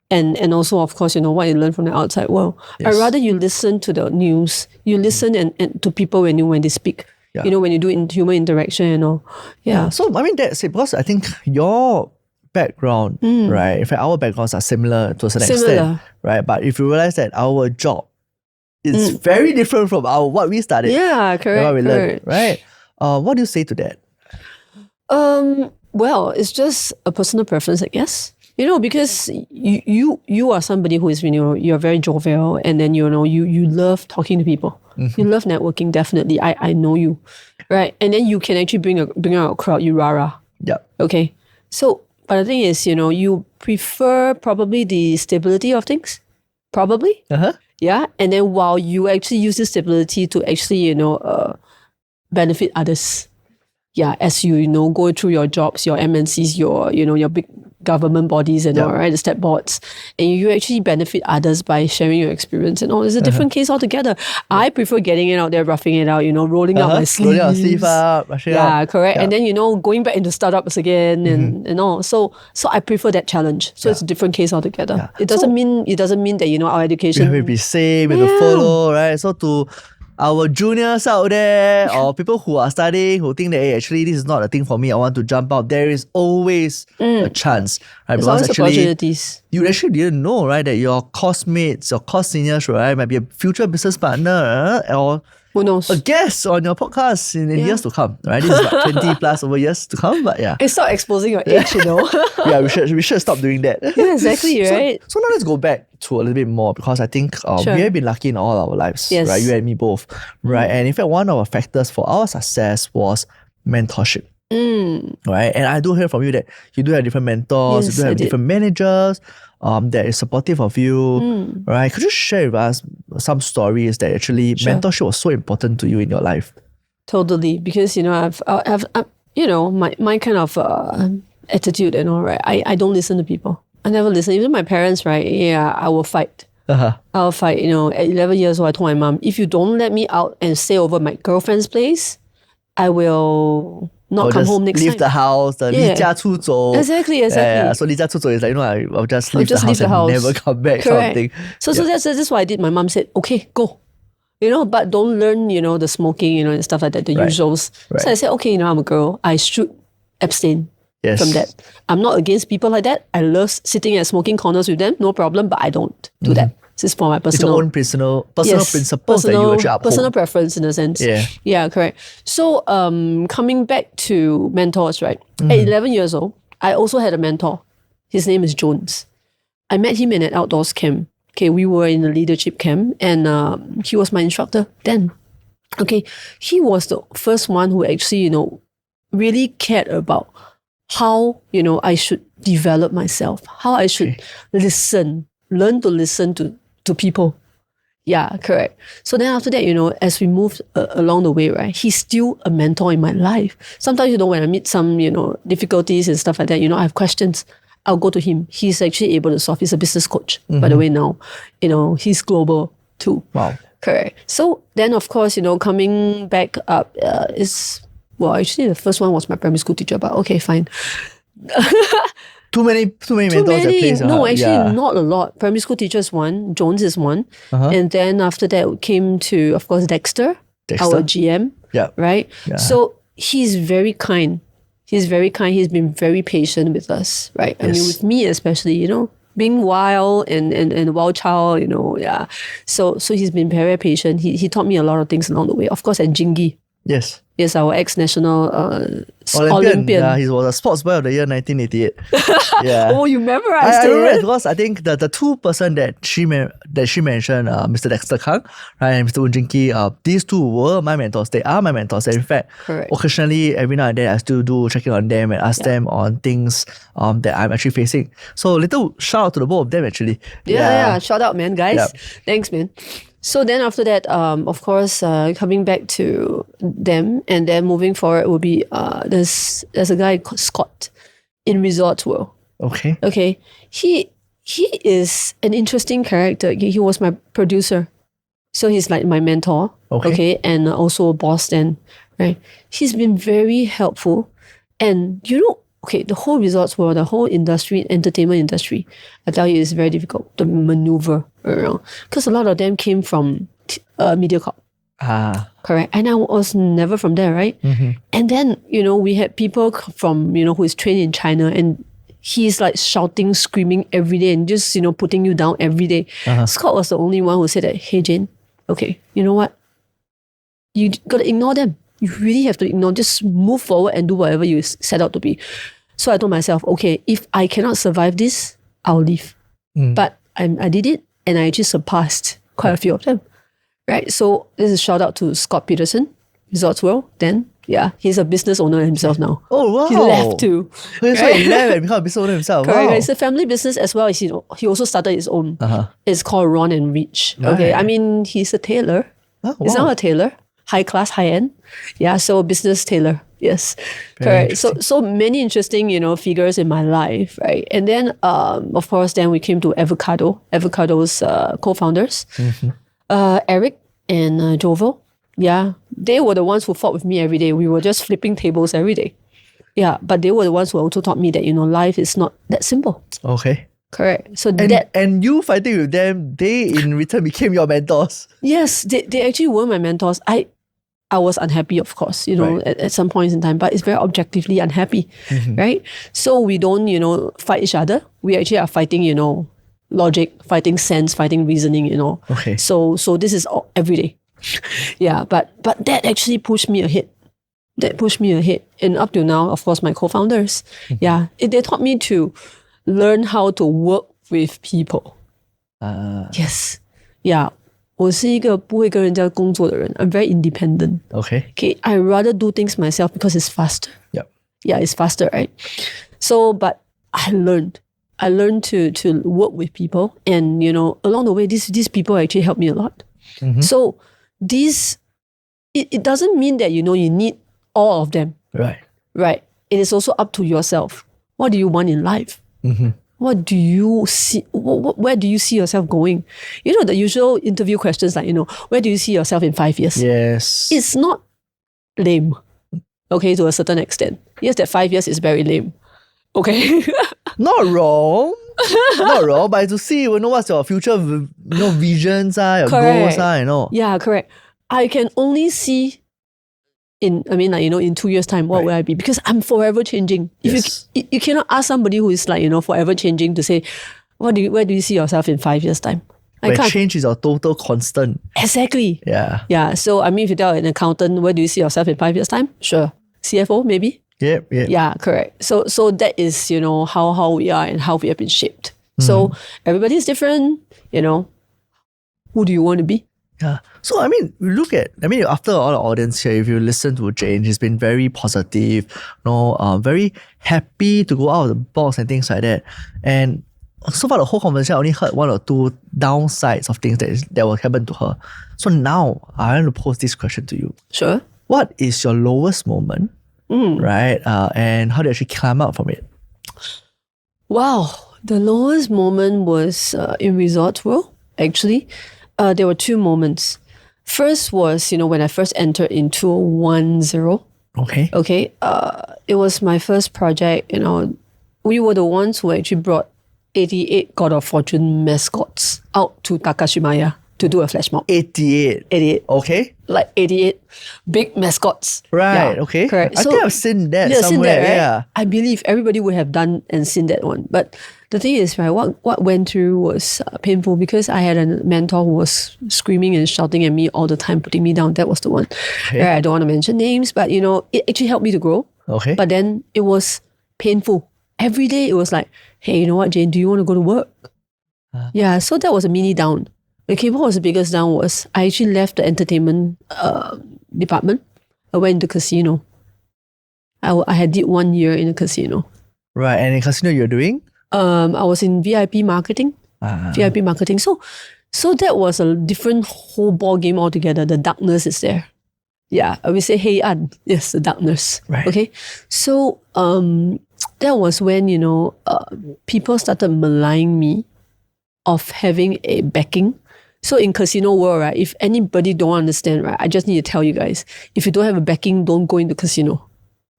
B: And also, of course, what you learn from the outside world.
A: Yes.
B: I'd rather you listen to the news, you listen and to people when they speak.
A: Yeah.
B: When you do human interaction and all. Yeah.
A: So, I mean, that's it, because I think your background, right? In fact, our backgrounds are similar to a certain extent, right? But if you realize that our job is very different from what we studied,
B: Yeah, correct.
A: and what we learned,
B: correct.
A: right? What do you say to that?
B: Well, it's just a personal preference, I guess. Because you are somebody who is, you're very jovial, and then you love talking to people. You love networking, definitely. I know you, right? And then you can actually bring out a crowd. You rah.
A: Yeah.
B: Okay. So, but the thing is, you prefer probably the stability of things, probably. Yeah. And then while you actually use this stability to actually, benefit others. Yeah, as you go through your jobs, your MNCs, your big government bodies and all, right, the step boards, and you actually benefit others by sharing your experience and all. It's a different case altogether. I prefer getting it out there, roughing it out, rolling out my sleeves.
A: Rolling our sleeve up, rushing out.
B: Yeah, correct. Yeah. And then, going back into startups again and all. So I prefer that challenge. So it's a different case altogether.
A: Yeah.
B: It doesn't mean that, our education...
A: We have to be safe, we have to follow, right? So to our juniors out there, or people who are studying, who think that, hey, actually this is not a thing for me, I want to jump out, there is always a chance, right?
B: There's always
A: actually,
B: opportunities.
A: You actually didn't know, right, that your course mates, your course seniors, right, might be a future business partner, or
B: who knows?
A: A guest on your podcast in years to come, right? This is about 20 plus over years to come, but yeah.
B: It's not exposing your age,
A: Yeah, we should stop doing that.
B: Yeah, exactly, right?
A: So now let's go back to a little bit more, because I think we have been lucky in all our lives, right? You and me both, right? And in fact, one of the factors for our success was mentorship. Right? And I do hear from you that you do have different mentors, you do have different managers that is supportive of you, right? Could you share with us some stories that actually mentorship was so important to you in your life?
B: Totally, because I've my kind of attitude and all, right? I don't listen to people. I never listen. Even my parents, right? Yeah, I will fight. I'll fight. At 11 years old, I told my mom, if you don't let me out and stay over my girlfriend's place, I will not come home next time.
A: Leave the house, 离家出走.
B: Exactly.
A: So 离家出走 is like, I'll just leave the house and never come back.
B: Correct.
A: Something.
B: So that's what I did. My mom said, okay, go. But don't learn, the smoking, and stuff like that, the usuals. Right. So I said, okay, I'm a girl. I should abstain from that. I'm not against people like that. I love sitting at smoking corners with them, no problem, but I don't do that. This is for my personal...
A: It's your own personal principles that you actually uphold.
B: Personal preference in a sense. Yeah, correct. So coming back to mentors, right? At 11 years old, I also had a mentor. His name is Jones. I met him in an outdoors camp. Okay, we were in a leadership camp, and he was my instructor then. Okay, he was the first one who actually, really cared about how, I should develop myself, how I should learn to listen to people. Yeah, correct. So then after that, as we moved along the way, right, he's still a mentor in my life. Sometimes, when I meet some, difficulties and stuff like that, I have questions, I'll go to him. He's actually able to solve. He's a business coach, by the way, now. He's global too.
A: Wow.
B: Correct. So then, of course, coming back up is Well, actually, the first one was my primary school teacher, but okay, fine.
A: Too many mentors at place.
B: No, actually, not a lot. Primary school teachers one, Jones is one. And then after that, we came to, of course, Dexter, our GM.
A: Yeah.
B: Right?
A: Yeah.
B: So he's very kind. He's very kind. He's been very patient with us, right? I mean, with me especially, being wild and a wild child, yeah. So he's been very patient. He taught me a lot of things along the way. Of course, at Jingi.
A: Yes.
B: Yes, our ex-national Olympian.
A: Yeah, he was a sports boy of the year 1988. Yeah.
B: Oh, you memorized
A: I
B: it?
A: remember because I think the two person that she mentioned, Mr. Dexter Kang, right, and Mr. Unjinki, these two were my mentors. They are my mentors. In fact, occasionally, every now and then, I still do checking on them and ask them on things that I'm actually facing. So little shout out to the both of them actually.
B: Yeah. Shout out, man, guys. Thanks, man. So then after that, of course, coming back to them and then moving forward will be there's a guy called Scott in Resorts World.
A: Okay.
B: Okay. He is an interesting character. He was my producer. So he's like my mentor. Okay. And also a boss then, right? He's been very helpful. And the whole Resorts World, the whole industry, entertainment industry, I tell you, it's very difficult to maneuver around. Because a lot of them came from MediaCorp. Correct. And I was never from there, right? And then, we had people from, who is trained in China, and he's like shouting, screaming every day and just, putting you down every day. Scott was the only one who said that, hey, Jane, okay, you know what? You got to ignore them. You really have to ignore, just move forward and do whatever you set out to be. So I told myself, okay, if I cannot survive this, I'll leave. But I did it, and I actually surpassed quite a few of them. Right? So this is a shout out to Scott Peterson, Resorts World. Then, he's a business owner himself now.
A: Oh, wow.
B: He left too.
A: So he left and became a business owner himself.
B: Correct.
A: Wow.
B: It's a family business as well. He also started his own. It's called Ron and Reach.
A: Right.
B: Okay. I mean, he's a tailor. He's now a tailor. High class, high end. Yeah, so business tailor. Yes. Correct. So many interesting, figures in my life, right? And then of course then we came to Advocado. Avocado's co-founders. Eric and Jovel. Yeah. They were the ones who fought with me every day. We were just flipping tables every day. Yeah. But they were the ones who also taught me that, life is not that simple.
A: Okay.
B: Correct. So
A: and you fighting with them, they in return became your mentors.
B: Yes, they actually were my mentors. I was unhappy, of course, at some points in time, but it's very objectively unhappy, right? So we don't, fight each other. We actually are fighting, logic, fighting sense, fighting reasoning,
A: Okay.
B: So this is all, every day. Yeah, but that actually pushed me ahead. That pushed me ahead. And up to now, of course, my co-founders, they taught me to learn how to work with people. Yes. Yeah. 我是一个不会跟人家工作的人. I'm very independent. Okay. I rather do things myself because it's faster.
A: Yep.
B: Yeah, it's faster, right? So, but I learned to work with people, and along the way, these people actually helped me a lot. So it doesn't mean that you need all of them. Right. It is also up to yourself. What do you want in life? What do you see? Where do you see yourself going? The usual interview questions like, where do you see yourself in 5 years?
A: Yes.
B: It's not lame. Okay, to a certain extent. Yes, that 5 years is very lame. Okay.
A: Not wrong. Not wrong, but to see, what's your future, visions are, your goals are,
B: Yeah, correct. I can only see in 2 years' time, what will I be? Because I'm forever changing.
A: Yes.
B: If you cannot ask somebody who is forever changing to say, where do you see yourself in 5 years' time?
A: Where change is a total constant.
B: Exactly.
A: Yeah.
B: Yeah. So if you tell an accountant, where do you see yourself in 5 years' time? Sure. CFO maybe.
A: Yep.
B: Yeah, correct. So that is, how we are and how we have been shaped. So everybody is different, Who do you want to be?
A: Yeah. So, after all the audience here, if you listen to Jane, she's been very positive, very happy to go out of the box and things like that. And so far, the whole conversation, I only heard one or two downsides of things that will happen to her. So now, I want to pose this question to you.
B: Sure.
A: What is your lowest moment, right? And how do you actually climb out from it?
B: Wow. The lowest moment was in Resorts World, actually. There were two moments. First was, when I first entered into 1-0.
A: Okay.
B: Okay. It was my first project. We were the ones who actually brought 88 God of Fortune mascots out to Takashimaya to do a flash mob.
A: 88.
B: 88.
A: Okay.
B: Like 88 big mascots.
A: Right.
B: Yeah,
A: Okay.
B: correct.
A: I think I've seen that
B: Seen
A: somewhere.
B: that, right?
A: Yeah.
B: I believe everybody would have done and seen that one. But the thing is, right, what went through was painful because I had a mentor who was screaming and shouting at me all the time, putting me down. That was the one.
A: Okay.
B: Right, I don't want to mention names, but it actually helped me to grow.
A: Okay.
B: But then it was painful. Every day it was like, hey, you know what, Jane, do you want to go to work? Yeah, so that was a mini down. Okay, what was the biggest down was I actually left the entertainment department. I went into casino. I did 1 year in a casino.
A: Right. And in casino you're doing?
B: I was in VIP marketing. VIP marketing. So that was a different whole ball game altogether. The darkness is there. Yeah, I would say hey An. Yes, the darkness.
A: Right.
B: Okay. So that was when, people started maligning me of having a backing. So in casino world, right, if anybody don't understand, right, I just need to tell you guys, if you don't have a backing, don't go into casino.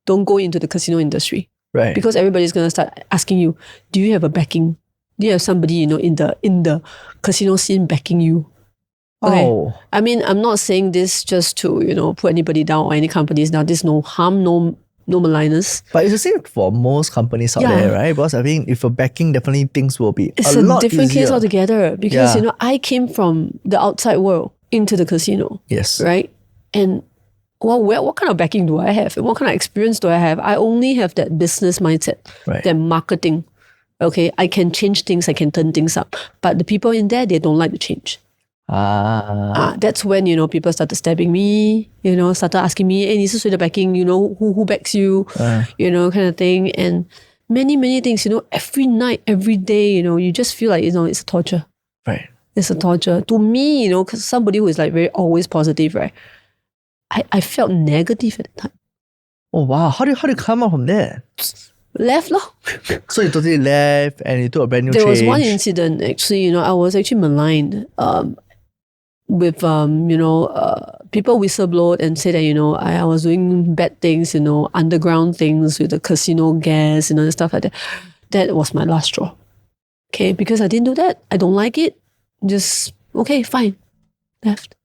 B: Don't go into the casino industry.
A: Right.
B: Because everybody's going to start asking you, do you have a backing? Do you have somebody, in the casino scene backing you? Okay.
A: Oh.
B: I mean, I'm not saying this just to, put anybody down or any companies down. There's no harm, no maligners.
A: But it's the same for most companies out there, right? Because I think if you're backing, definitely things will be
B: It's
A: a lot
B: different
A: easier.
B: case altogether because, I came from the outside world into the casino.
A: Yes.
B: Right? And what kind of backing do I have? And what kind of experience do I have? I only have that business mindset,
A: Right.
B: that marketing. Okay, I can change things, I can turn things up. But the people in there, they don't like to change. That's when, people started stabbing me, started asking me, hey, 你是谁的 backing, who backs you, kind of thing. And many, many things, every night, every day, you just feel like, it's a torture.
A: Right.
B: It's a torture. To me, cause somebody who is like very always positive, right? I felt negative at the time.
A: Oh wow. How do you come up from there?
B: Left lor.
A: So you totally left and you took a brand new
B: There
A: change.
B: was one incident actually, I was actually maligned with people whistleblowed and said that I was doing bad things, underground things with the casino gas, and stuff like that. That was my last straw. Okay, because I didn't do that. I don't like it. Just okay, fine. Left.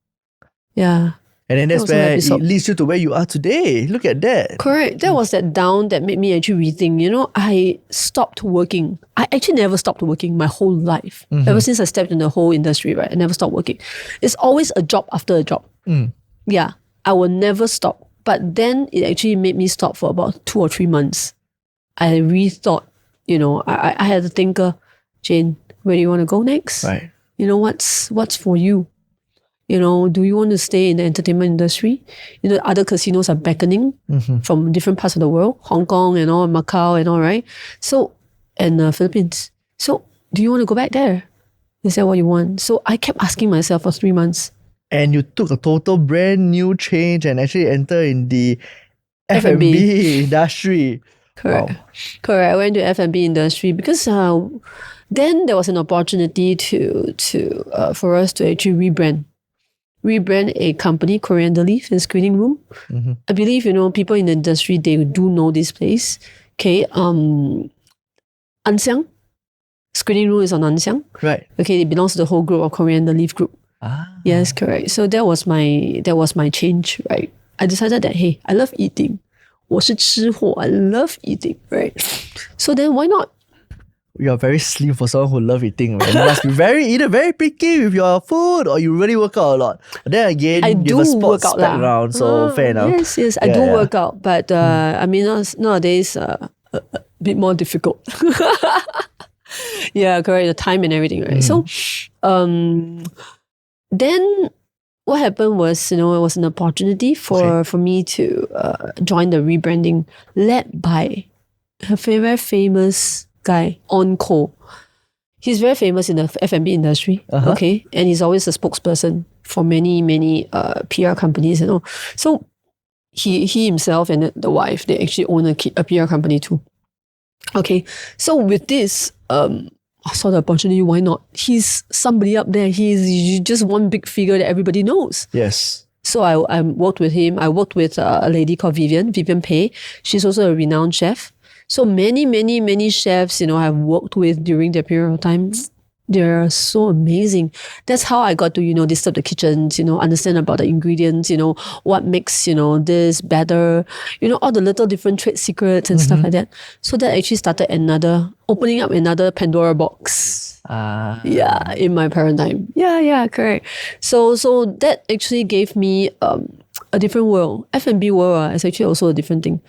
B: Yeah.
A: And then that's
B: That was an
A: where it
B: episode.
A: leads you to where you are today. Look at that.
B: Correct. That was that down that made me actually rethink. I stopped working. I actually never stopped working my whole life. Ever since I stepped in the whole industry, right? I never stopped working. It's always a job after a job. Yeah. I will never stop. But then it actually made me stop for about 2 or 3 months. I rethought, I had to think, Jane, where do you want to go next?
A: Right.
B: What's for you? Do you want to stay in the entertainment industry? Other casinos are beckoning from different parts of the world, Hong Kong and all, Macau and all, right? So, and Philippines. So, do you want to go back there? Is that what you want? So, I kept asking myself for 3 months.
A: And you took a total brand new change and actually enter in the
B: F&B.
A: F&B industry.
B: Correct.
A: Wow.
B: Correct. I went to F&B industry because then there was an opportunity for us to actually rebrand a company, Coriander Leaf and Screening Room. I believe, people in the industry, they do know this place. Okay, Anxiang. Screening Room is on Anxiang.
A: Right.
B: Okay, it belongs to the whole group of Coriander Leaf Group. Yes, correct. So that was my change, right? I decided that, hey, I love eating. 我是吃货, I love eating, right? So then why not?
A: You're very slim for someone who loves eating, man. You must be either very picky with your food or you really work out a lot. But then again,
B: I
A: you
B: do
A: have a sports
B: work out
A: background, so fair enough.
B: Yes, I do work out, but I mean nowadays a bit more difficult. Yeah, correct. The time and everything, right? So, then what happened was, it was an opportunity for me to join the rebranding led by a very famous guy, Onco. He's very famous in the F&B industry, okay? And he's always a spokesperson for many, many PR companies, So he himself and the wife, they actually own a PR company too. Okay, so with this, I saw the opportunity, why not? He's somebody up there. He's just one big figure that everybody knows.
A: Yes.
B: So I worked with him. I worked with a lady called Vivian Pei. She's also a renowned chef. So many chefs, I've worked with during that period of time. They're so amazing. That's how I got to, disturb the kitchens, understand about the ingredients, what makes, this better, all the little different trade secrets and stuff like that. So that actually started opening up another Pandora box. Yeah, in my paradigm. Yeah, correct. So that actually gave me a different world. F&B world is actually also a different thing.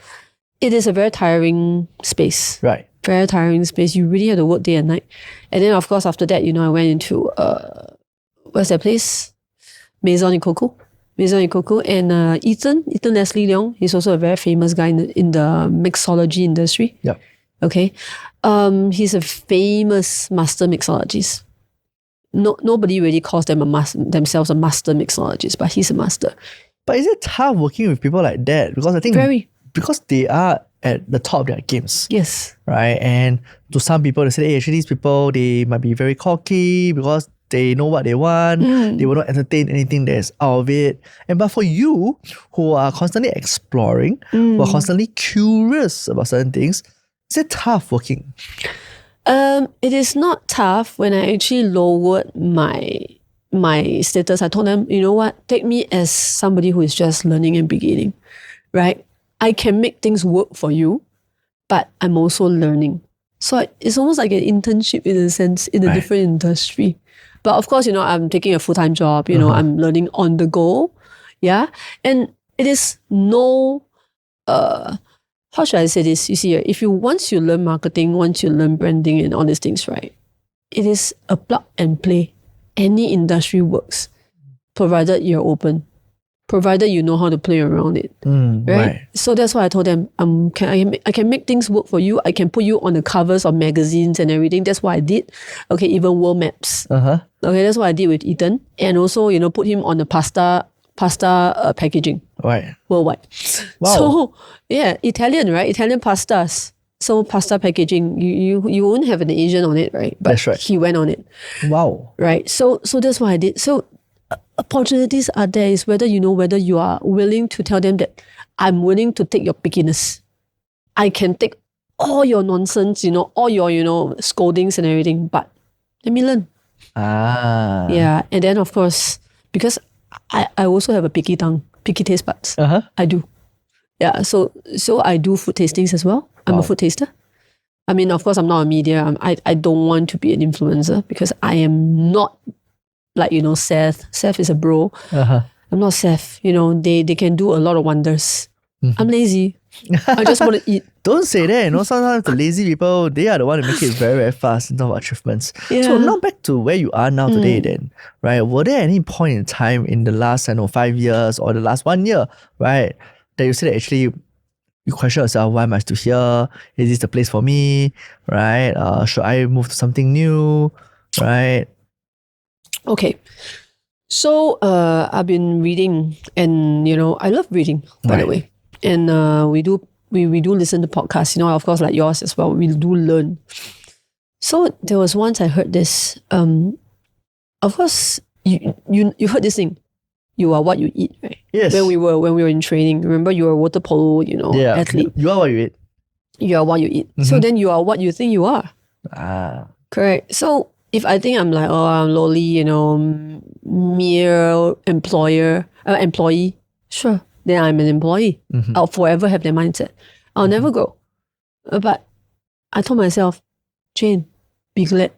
B: It is a very tiring space.
A: Right.
B: Very tiring space. You really have to work day and night. And then, of course, after that, I went into, what's that place? MESSION in Coco. And Ethan Leslie Leong, he's also a very famous guy in the mixology industry.
A: Yeah.
B: Okay. He's a famous master mixologist. Nobody really calls themselves a master mixologist, but he's a master.
A: But is it tough working with people like that? Because I think because they are at the top of their games.
B: Yes.
A: Right? And to some people, they say, hey, actually these people, they might be very cocky because they know what they want. They will not entertain anything that is out of it. But for you, who are constantly exploring, who are constantly curious about certain things, is it tough working?
B: It is not tough. When I actually lowered my status, I told them, you know what, take me as somebody who is just learning and beginning, right? I can make things work for you, but I'm also learning. So it's almost like an internship in a sense, in a different industry. But of course, I'm taking a full-time job, I'm learning on the go. Yeah. And it is how should I say this? You see, once you learn marketing, once you learn branding and all these things, right? It is a plug and play. Any industry works, provided you're open. Provided you know how to play around it, right? So that's why I told them, I can make things work for you. I can put you on the covers of magazines and everything. That's what I did. Okay, even world maps. Okay, that's what I did with Ethan, and also put him on the pasta packaging.
A: Right.
B: Worldwide.
A: Wow.
B: So yeah, Italian, right? Italian pastas. So pasta packaging, you won't have an Asian on it, right? But
A: that's right.
B: He went on it.
A: Wow.
B: Right. So that's what I did. So opportunities are there, is whether you are willing to tell them that I'm willing to take your pickiness. I can take all your nonsense, all your, scoldings and everything, but let me learn. Yeah. And then of course, because I also have a picky tongue, picky taste buds. I do. Yeah. So I do food tastings as well. I'm a food taster. I mean, of course, I'm not a media. I don't want to be an influencer because I am not like, Seth. Seth is a bro. I'm not Seth. They can do a lot of wonders. I'm lazy. I just want to eat.
A: Don't say that. Sometimes the lazy people, they are the one who make it very, very fast in terms of achievements.
B: Yeah.
A: So now back to where you are now today then, right? Were there any point in time in the last, 5 years or the last 1 year, right, that you said that actually you question yourself, why am I still here? Is this the place for me? Right? Should I move to something new? Right?
B: Okay. So I've been reading, and I love reading, by the way. And we do listen to podcasts, of course, like yours as well. We do learn. So there was once I heard this. Of course, you heard this thing. You are what you eat, right?
A: Yes.
B: When we were in training, remember you were a water polo, athlete.
A: You are what you eat.
B: You are what you eat. So then you are what you think you are. Correct. So if I think I'm like, I'm lowly, mere employee, sure, then I'm an employee. I'll forever have that mindset. I'll never grow. But I told myself, Jane, be glad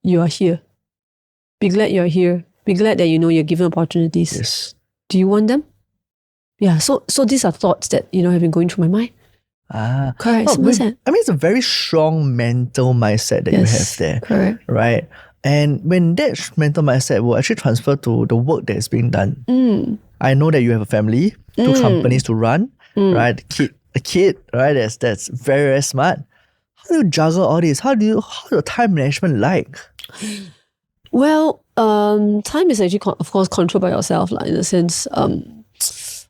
B: you are here. Be glad you're here. Be glad that you're given opportunities.
A: Yes.
B: Do you want them? Yeah. So these are thoughts that have been going through my mind. Correct.
A: It's a very strong mental mindset that you have there.
B: Correct.
A: Right? And when that mental mindset will actually transfer to the work that is being done. I know that you have a family, 2 companies to run, right? A kid, right? That's very, very smart. How do you juggle all this? How's your time management like?
B: Well, time is actually, of course, controlled by yourself, in a sense.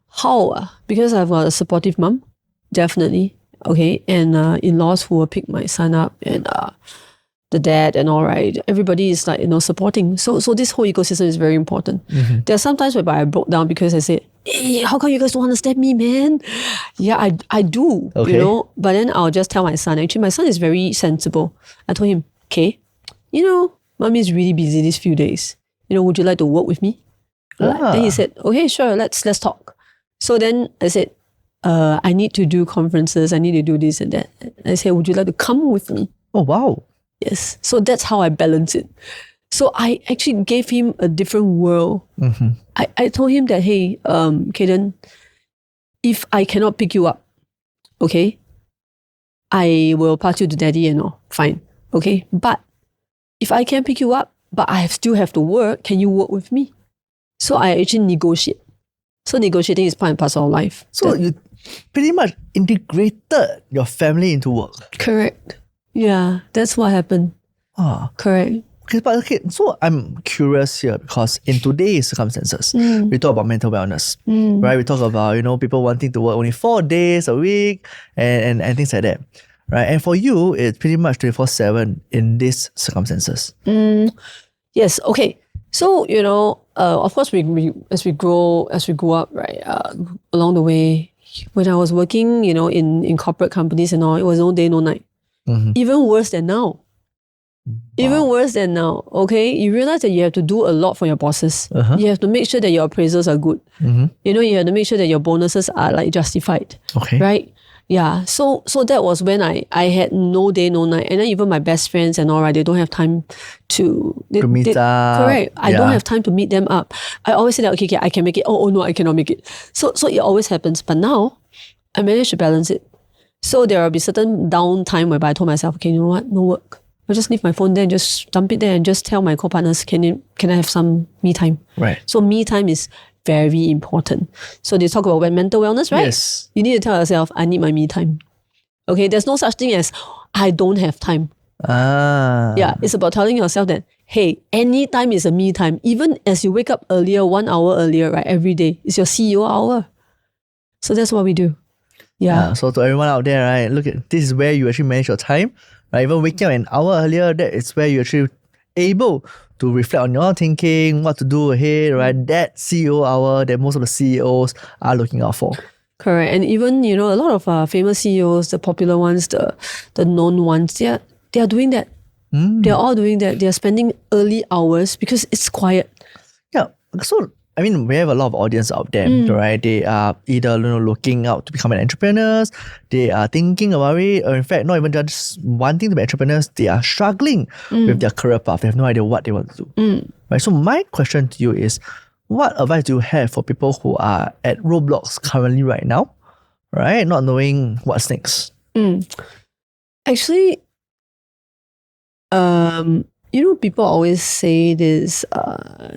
B: How? Because I've got a supportive mom, definitely. Okay, and in-laws who will pick my son up, and the dad and all, right. Everybody is supporting. So this whole ecosystem is very important. There are some times whereby I broke down because I said, how come you guys don't understand me, man? Yeah, I do,
A: Okay.
B: you know. But then I'll just tell my son. Actually, my son is very sensible. I told him, okay, mommy is really busy these few days. Would you like to work with me? Then he said, okay, sure, let's talk. So then I said, I need to do conferences. I need to do this and that. I said, would you like to come with me?
A: Oh, wow.
B: Yes. So that's how I balance it. So I actually gave him a different world.
A: Mm-hmm.
B: I told him that, hey, Kaden, if I cannot pick you up, okay, I will pass you to daddy and all. Fine. Okay. But if I can pick you up, but I still have to work, can you work with me? So I actually negotiate. So negotiating is part and parcel of life.
A: So you pretty much integrated your family into work.
B: Correct. Yeah, that's what happened. Correct.
A: Okay, so I'm curious here because in today's circumstances, we talk about mental wellness, right? We talk about, people wanting to work only 4 days a week and things like that, right? And for you, it's pretty much 24/7 in these circumstances.
B: Yes, okay. So, of course, as we grow up, right, along the way, when I was working, in corporate companies and all, it was no day, no night. Even worse than now. Even worse than now, okay? You realize that you have to do a lot for your bosses. You have to make sure that your appraisals are good. You have to make sure that your bonuses are like justified.
A: Okay.
B: Right? Yeah. So that was when I had no day, no night. And then even my best friends and all, right, they don't have time to
A: meet up.
B: Correct. I don't have time to meet them up. I always say that, okay, I can make it. Oh no, I cannot make it. So it always happens. But now, I managed to balance it. So there will be certain downtime whereby I told myself, okay, you know what? No work. I'll just leave my phone there and just dump it there and just tell my co-partners, can I have some me time?
A: Right.
B: So me time is very important. So they talk about mental wellness, right?
A: Yes.
B: You need to tell yourself, I need my me time. Okay, there's no such thing as I don't have time. Yeah, it's about telling yourself that, hey, any time is a me time. Even as you wake up earlier, 1 hour earlier, right, every day, it's your CEO hour. So that's what we do. Yeah.
A: So to everyone out there, right, look at this is where you actually manage your time. Right, even waking up an hour earlier, that is where you're actually able to reflect on your thinking, what to do ahead, right? That CEO hour that most of the CEOs are looking out for.
B: Correct. And even, a lot of famous CEOs, the popular ones, the known ones, they are doing that. They're all doing that. They're spending early hours because it's quiet.
A: Yeah. So, we have a lot of audience out there, right? They are either looking out to become an entrepreneurs, they are thinking about it, or in fact, not even just wanting to be entrepreneurs, they are struggling with their career path. They have no idea what they want to do. Right? So my question to you is, what advice do you have for people who are at roadblocks currently right now, right? Not knowing what's next.
B: Actually, people always say this,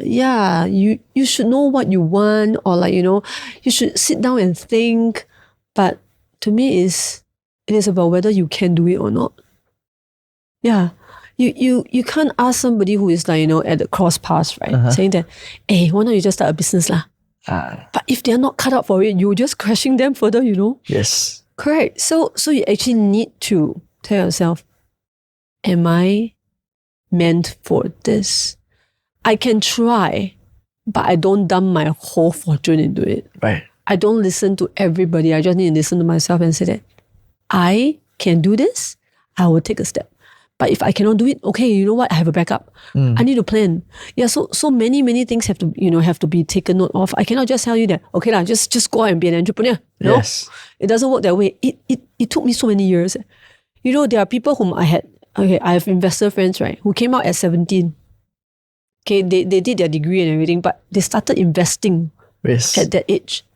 B: you should know what you want, or you should sit down and think. But to me, it is about whether you can do it or not. Yeah. You can't ask somebody who is at the cross paths, right? Saying that, hey, why don't you just start a business lah? But if they're not cut out for it, you're just crushing them further,
A: Yes.
B: Correct. So you actually need to tell yourself, am I meant for this? I can try, but I don't dump my whole fortune into it.
A: Right.
B: I don't listen to everybody. I just need to listen to myself and say that I can do this. I will take a step. But if I cannot do it, okay, you know what? I have a backup. I need to plan. Yeah, so many things have to be taken note of. I cannot just tell you that, okay lah, just go out and be an entrepreneur. No,
A: Yes.
B: It doesn't work that way. It took me so many years. There are people whom I have investor friends, right, who came out at 17. Okay, they did their degree and everything, but they started investing at that age.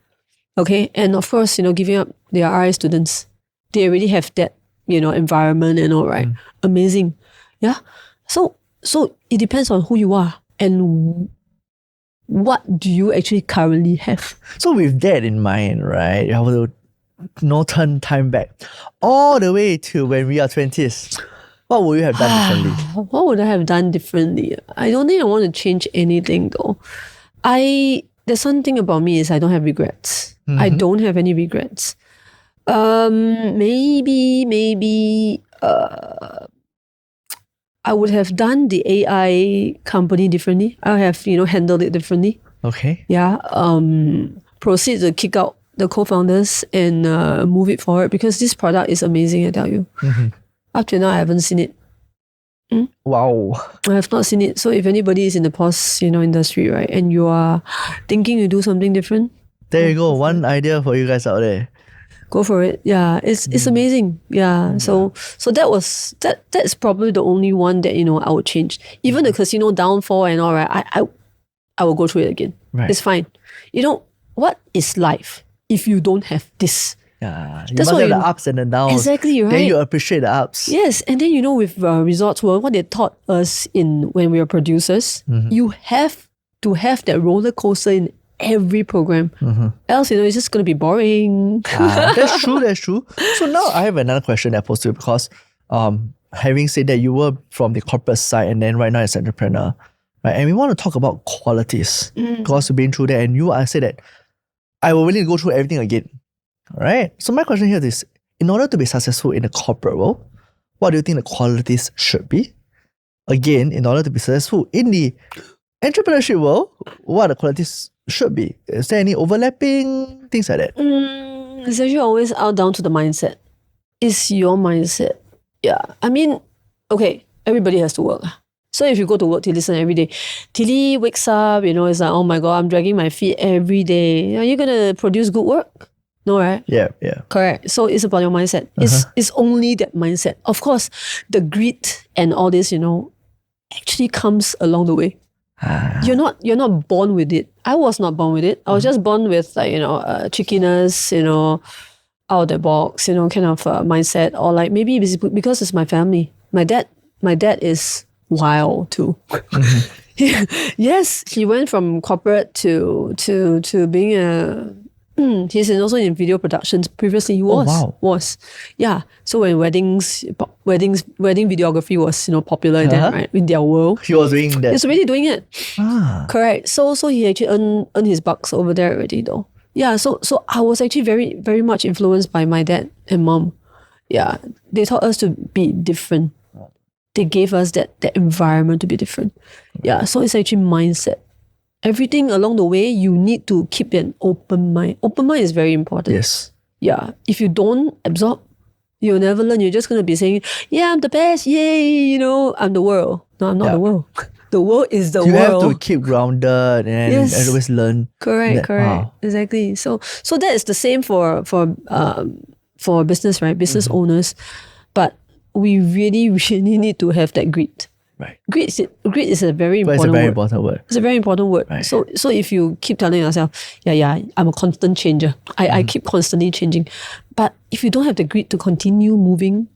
B: Okay, and of course, giving up their RI students. They already have that, environment and all, right? Amazing. Yeah. So it depends on who you are and what do you actually currently have.
A: So with that in mind, right, you have to turn time back all the way to when we are 20s. What would you have done differently?
B: What would I have done differently? I don't think I want to change anything though. There's one thing about me is I don't have regrets. I don't have any regrets. Maybe I would have done the AI company differently. I have, handled it differently.
A: Okay.
B: Yeah. proceed to kick out the co-founders and move it forward, because this product is amazing, I tell you. Up to now, I haven't seen it.
A: Wow.
B: I have not seen it. So if anybody is in the POS, industry, right, and you are thinking to do something different,
A: There you go. One idea for you guys out there.
B: go for it. Yeah, it's amazing. Yeah. So that's probably the only one that I would change. Even the casino downfall and all, right, I will go through it again.
A: Right.
B: It's fine. What is life if you don't have this?
A: Yeah, you
B: That's
A: must
B: what
A: have the
B: you-
A: ups and the downs.
B: Exactly, right?
A: Then you appreciate the ups.
B: Yes, and then with Resorts World, what they taught us when we were producers, you have to have that roller coaster in every program. Else, it's just going to be boring.
A: That's true. That's true. So now I have another question that I posed to you, because having said that, you were from the corporate side and then right now as an entrepreneur, right? And we want to talk about qualities, because you've been through that, and I said that I will willing to go through everything again. All right. So my question here is, in order to be successful in the corporate world, what do you think the qualities should be? Again, in order to be successful in the entrepreneurship world, what the qualities should be? Is there any overlapping things like that?
B: It's actually always out down to the mindset. It's your mindset. Yeah. I mean, okay, everybody has to work. So if you go to work, till listen every day, Tilly wakes up, it's like, oh my God, I'm dragging my feet every day. Are you going to produce good work? No, right?
A: Yeah.
B: Correct. So it's about your mindset. It's only that mindset. Of course, the grit and all this, actually comes along the way. You're not born with it. I was not born with it. I was just born with cheekiness, out of the box, kind of mindset, or like maybe because it's my family. My dad is wild too. Yes, he went from corporate to being a. He's also in video productions. Previously, he was. Yeah. So when wedding videography was popular then, right, in their world,
A: He was doing that.
B: he's already doing it. Correct. So he actually earned his bucks over there already though. Yeah. So I was actually very, very much influenced by my dad and mom. Yeah. They taught us to be different. They gave us that environment to be different. Yeah. So it's actually mindset. Everything along the way, you need to keep an open mind. Open mind is very important.
A: Yes.
B: Yeah. If you don't absorb, you'll never learn. You're just going to be saying, yeah, I'm the best. Yay. I'm the world. No, I'm not the world. The world is the
A: You
B: world.
A: have to keep grounded and always learn.
B: Correct. Exactly. So that is the same for business, right? Business owners. But we really, really need to have that grit.
A: Right.
B: Grit is a very
A: But
B: important
A: it's a very
B: word.
A: important word.
B: It's a very important word.
A: Right.
B: So if you keep telling yourself, yeah, I'm a constant changer. I keep constantly changing. But if you don't have the grit to continue moving,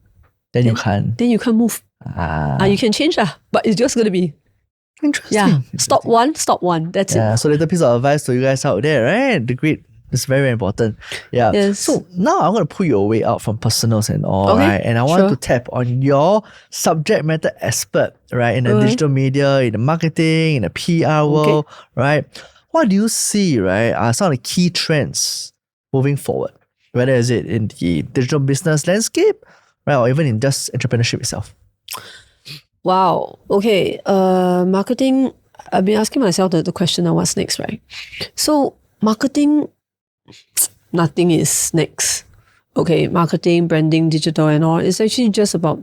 A: Then you can't.
B: then you can't move. You can change, but it's just going to be,
A: Interesting.
B: stop one. That's it.
A: Yeah, so little piece of advice to you guys out there, right? The grit is very, very important. Yeah.
B: Yes.
A: So now I'm going to pull you away out from personals and all,
B: Okay,
A: right? And I want
B: sure.
A: to tap on your subject matter expert, right? In the digital media, in the marketing, in the PR world, right? What do you see, right, are some of the key trends moving forward? Whether is it in the digital business landscape, right? Or even in just entrepreneurship itself?
B: Wow. Okay. Marketing, I've been asking myself the question of what's next, right? So marketing, nothing is next. Okay, marketing, branding, digital and all. It's actually just about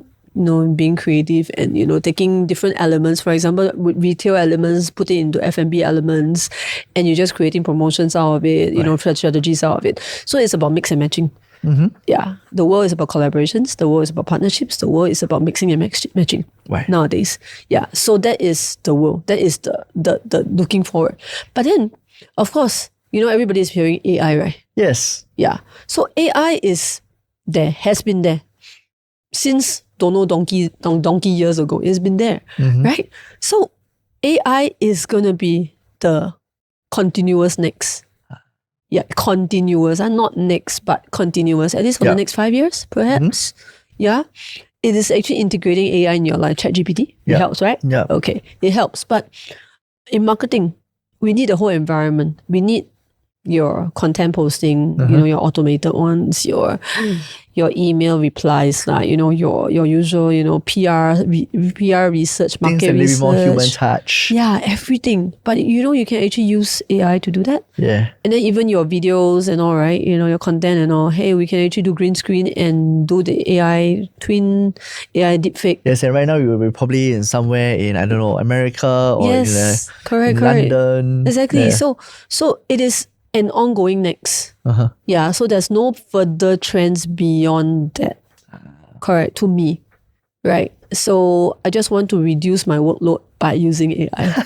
B: being creative and taking different elements. For example, with retail elements, put it into F&B elements, and you're just creating promotions out of it. Strategies out of it. So it's about mix and matching. Yeah, the world is about collaborations. The world is about partnerships. The world is about mixing and matching.
A: Right.
B: Nowadays. Yeah, so that is the world. That is the looking forward. But then, of course, everybody is hearing AI, right?
A: Yes.
B: Yeah. So AI is there, has been there since donkey years ago. It's been there, right? So AI is gonna be the continuous next. Yeah, continuous. And not next, but continuous. At least for the next 5 years, perhaps. Yeah. It is actually integrating AI in your life. ChatGPT. It helps, right?
A: Yeah.
B: Okay. It helps. But in marketing, we need the whole environment. We need your content posting, your automated ones, your email replies, like your usual, PR research, market
A: Things that
B: research.
A: maybe more human touch.
B: Yeah, everything. But you can actually use AI to do that.
A: Yeah.
B: And then even your videos and all, right? Your content and all. Hey, we can actually do green screen and do the AI twin, AI deepfake.
A: Yes, and right now you will be probably in somewhere in, I don't know, America or
B: correct.
A: London.
B: Exactly.
A: Yeah.
B: So it is an ongoing next. Yeah, so there's no further trends beyond that. Correct, to me. Right. So I just want to reduce my workload by using AI.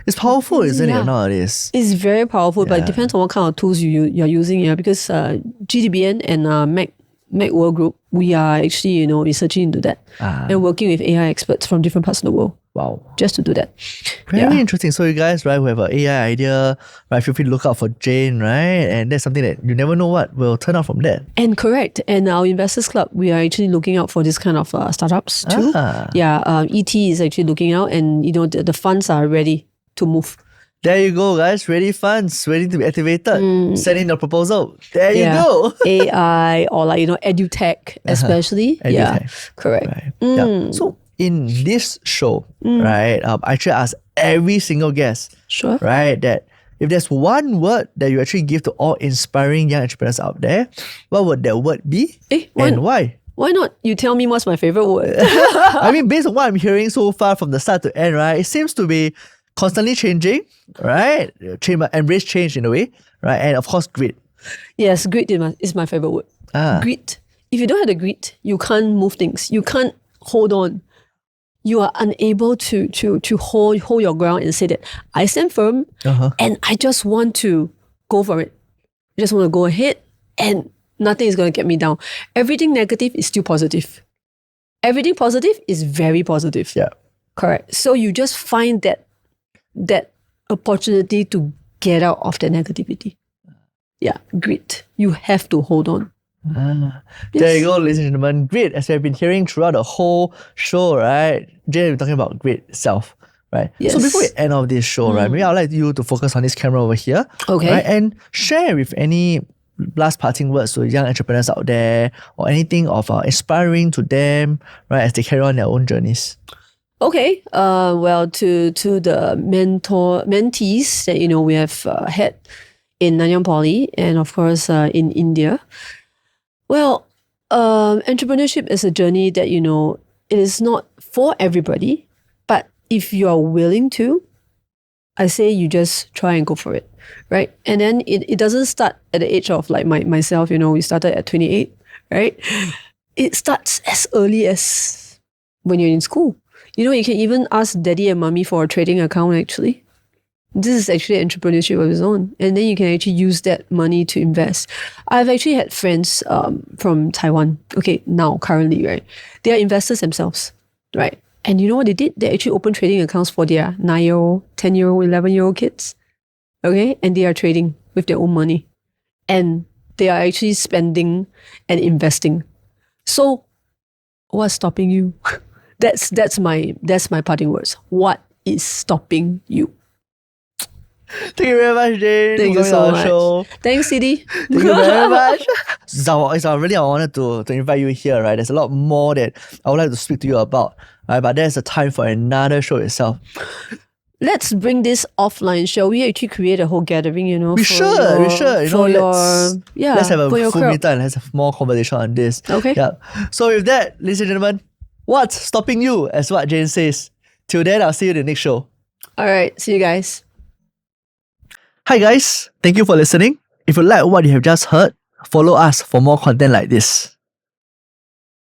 A: It's powerful, isn't it, nowadays?
B: It's very powerful, but it depends on what kind of tools you're using. Yeah, because GDBN and Mac World Group, we are actually researching into that and working with AI experts from different parts of the world.
A: Wow.
B: Just to do that.
A: Very interesting. So you guys, right, who have an AI idea, right, feel free to look out for Jane, right? And that's something that you never know what will turn out from that.
B: And correct. And our Investors Club, we are actually looking out for this kind of startups too. Yeah, ET is actually looking out, and the funds are ready to move.
A: There you go, guys. Ready funds, ready to be activated. Send in your proposal. There you go.
B: AI or edutech, especially.
A: Edutech.
B: Yeah, correct.
A: Right. Yeah. So in this show, right, I actually ask every single guest, right, that if there's one word that you actually give to all inspiring young entrepreneurs out there, what would that word be? And why?
B: Why not? You tell me what's my favorite word.
A: I mean, based on what I'm hearing so far from the start to end, right, it seems to be constantly changing, right? Embrace change in a way, right? And of course, grit.
B: Yes, grit is my favorite word. Grit. If you don't have the grit, you can't move things. You can't hold on. You are unable to hold your ground and say that I stand firm and I just want to go for it. I just want to go ahead and nothing is going to get me down. Everything negative is still positive. Everything positive is very positive.
A: Yeah.
B: Correct. So you just find that opportunity to get out of the negativity. Yeah, grit. You have to hold on.
A: There you go, ladies and gentlemen. Grit, as we have been hearing throughout the whole show, right? Jay, we're talking about grit itself, right?
B: Yes.
A: So before we end off this show, right, maybe I'd like you to focus on this camera over here.
B: Okay.
A: Right, and share with any last parting words to young entrepreneurs out there, or anything of inspiring to them, right, as they carry on their own journeys.
B: Okay. Well, to the mentees that we have had in Nanyang Poly and of course in India. Well, entrepreneurship is a journey that it is not for everybody, but if you are willing to, I say you just try and go for it, right? And then it doesn't start at the age of like myself. We started at 28, right? It starts as early as when you're in school. You can even ask daddy and mommy for a trading account actually. This is actually entrepreneurship of its own. And then you can actually use that money to invest. I've actually had friends from Taiwan, currently, right? They are investors themselves, right? And you know what they did? They actually opened trading accounts for their 9-year-old, 10-year-old, 11-year-old kids, okay? And they are trading with their own money. And they are actually spending and investing. So what's stopping you? That's my parting words. What is stopping you?
A: Thank you very much, Jane.
B: Thank you so much.
A: Show.
B: Thanks, CD.
A: Thank you very much. It's really an honor to invite you here, right? There's a lot more that I would like to speak to you about, right? But there's a time for another show itself.
B: Let's bring this offline. Shall we actually create a whole gathering,
A: We should. Let's have a full meetup and let's have more conversation on this.
B: Okay.
A: Yeah. So with that, ladies and gentlemen, what's stopping you, as what Jane says? Till then, I'll see you in the next show.
B: All right. See you guys.
A: Hi guys, thank you for listening. If you like what you have just heard, follow us for more content like this.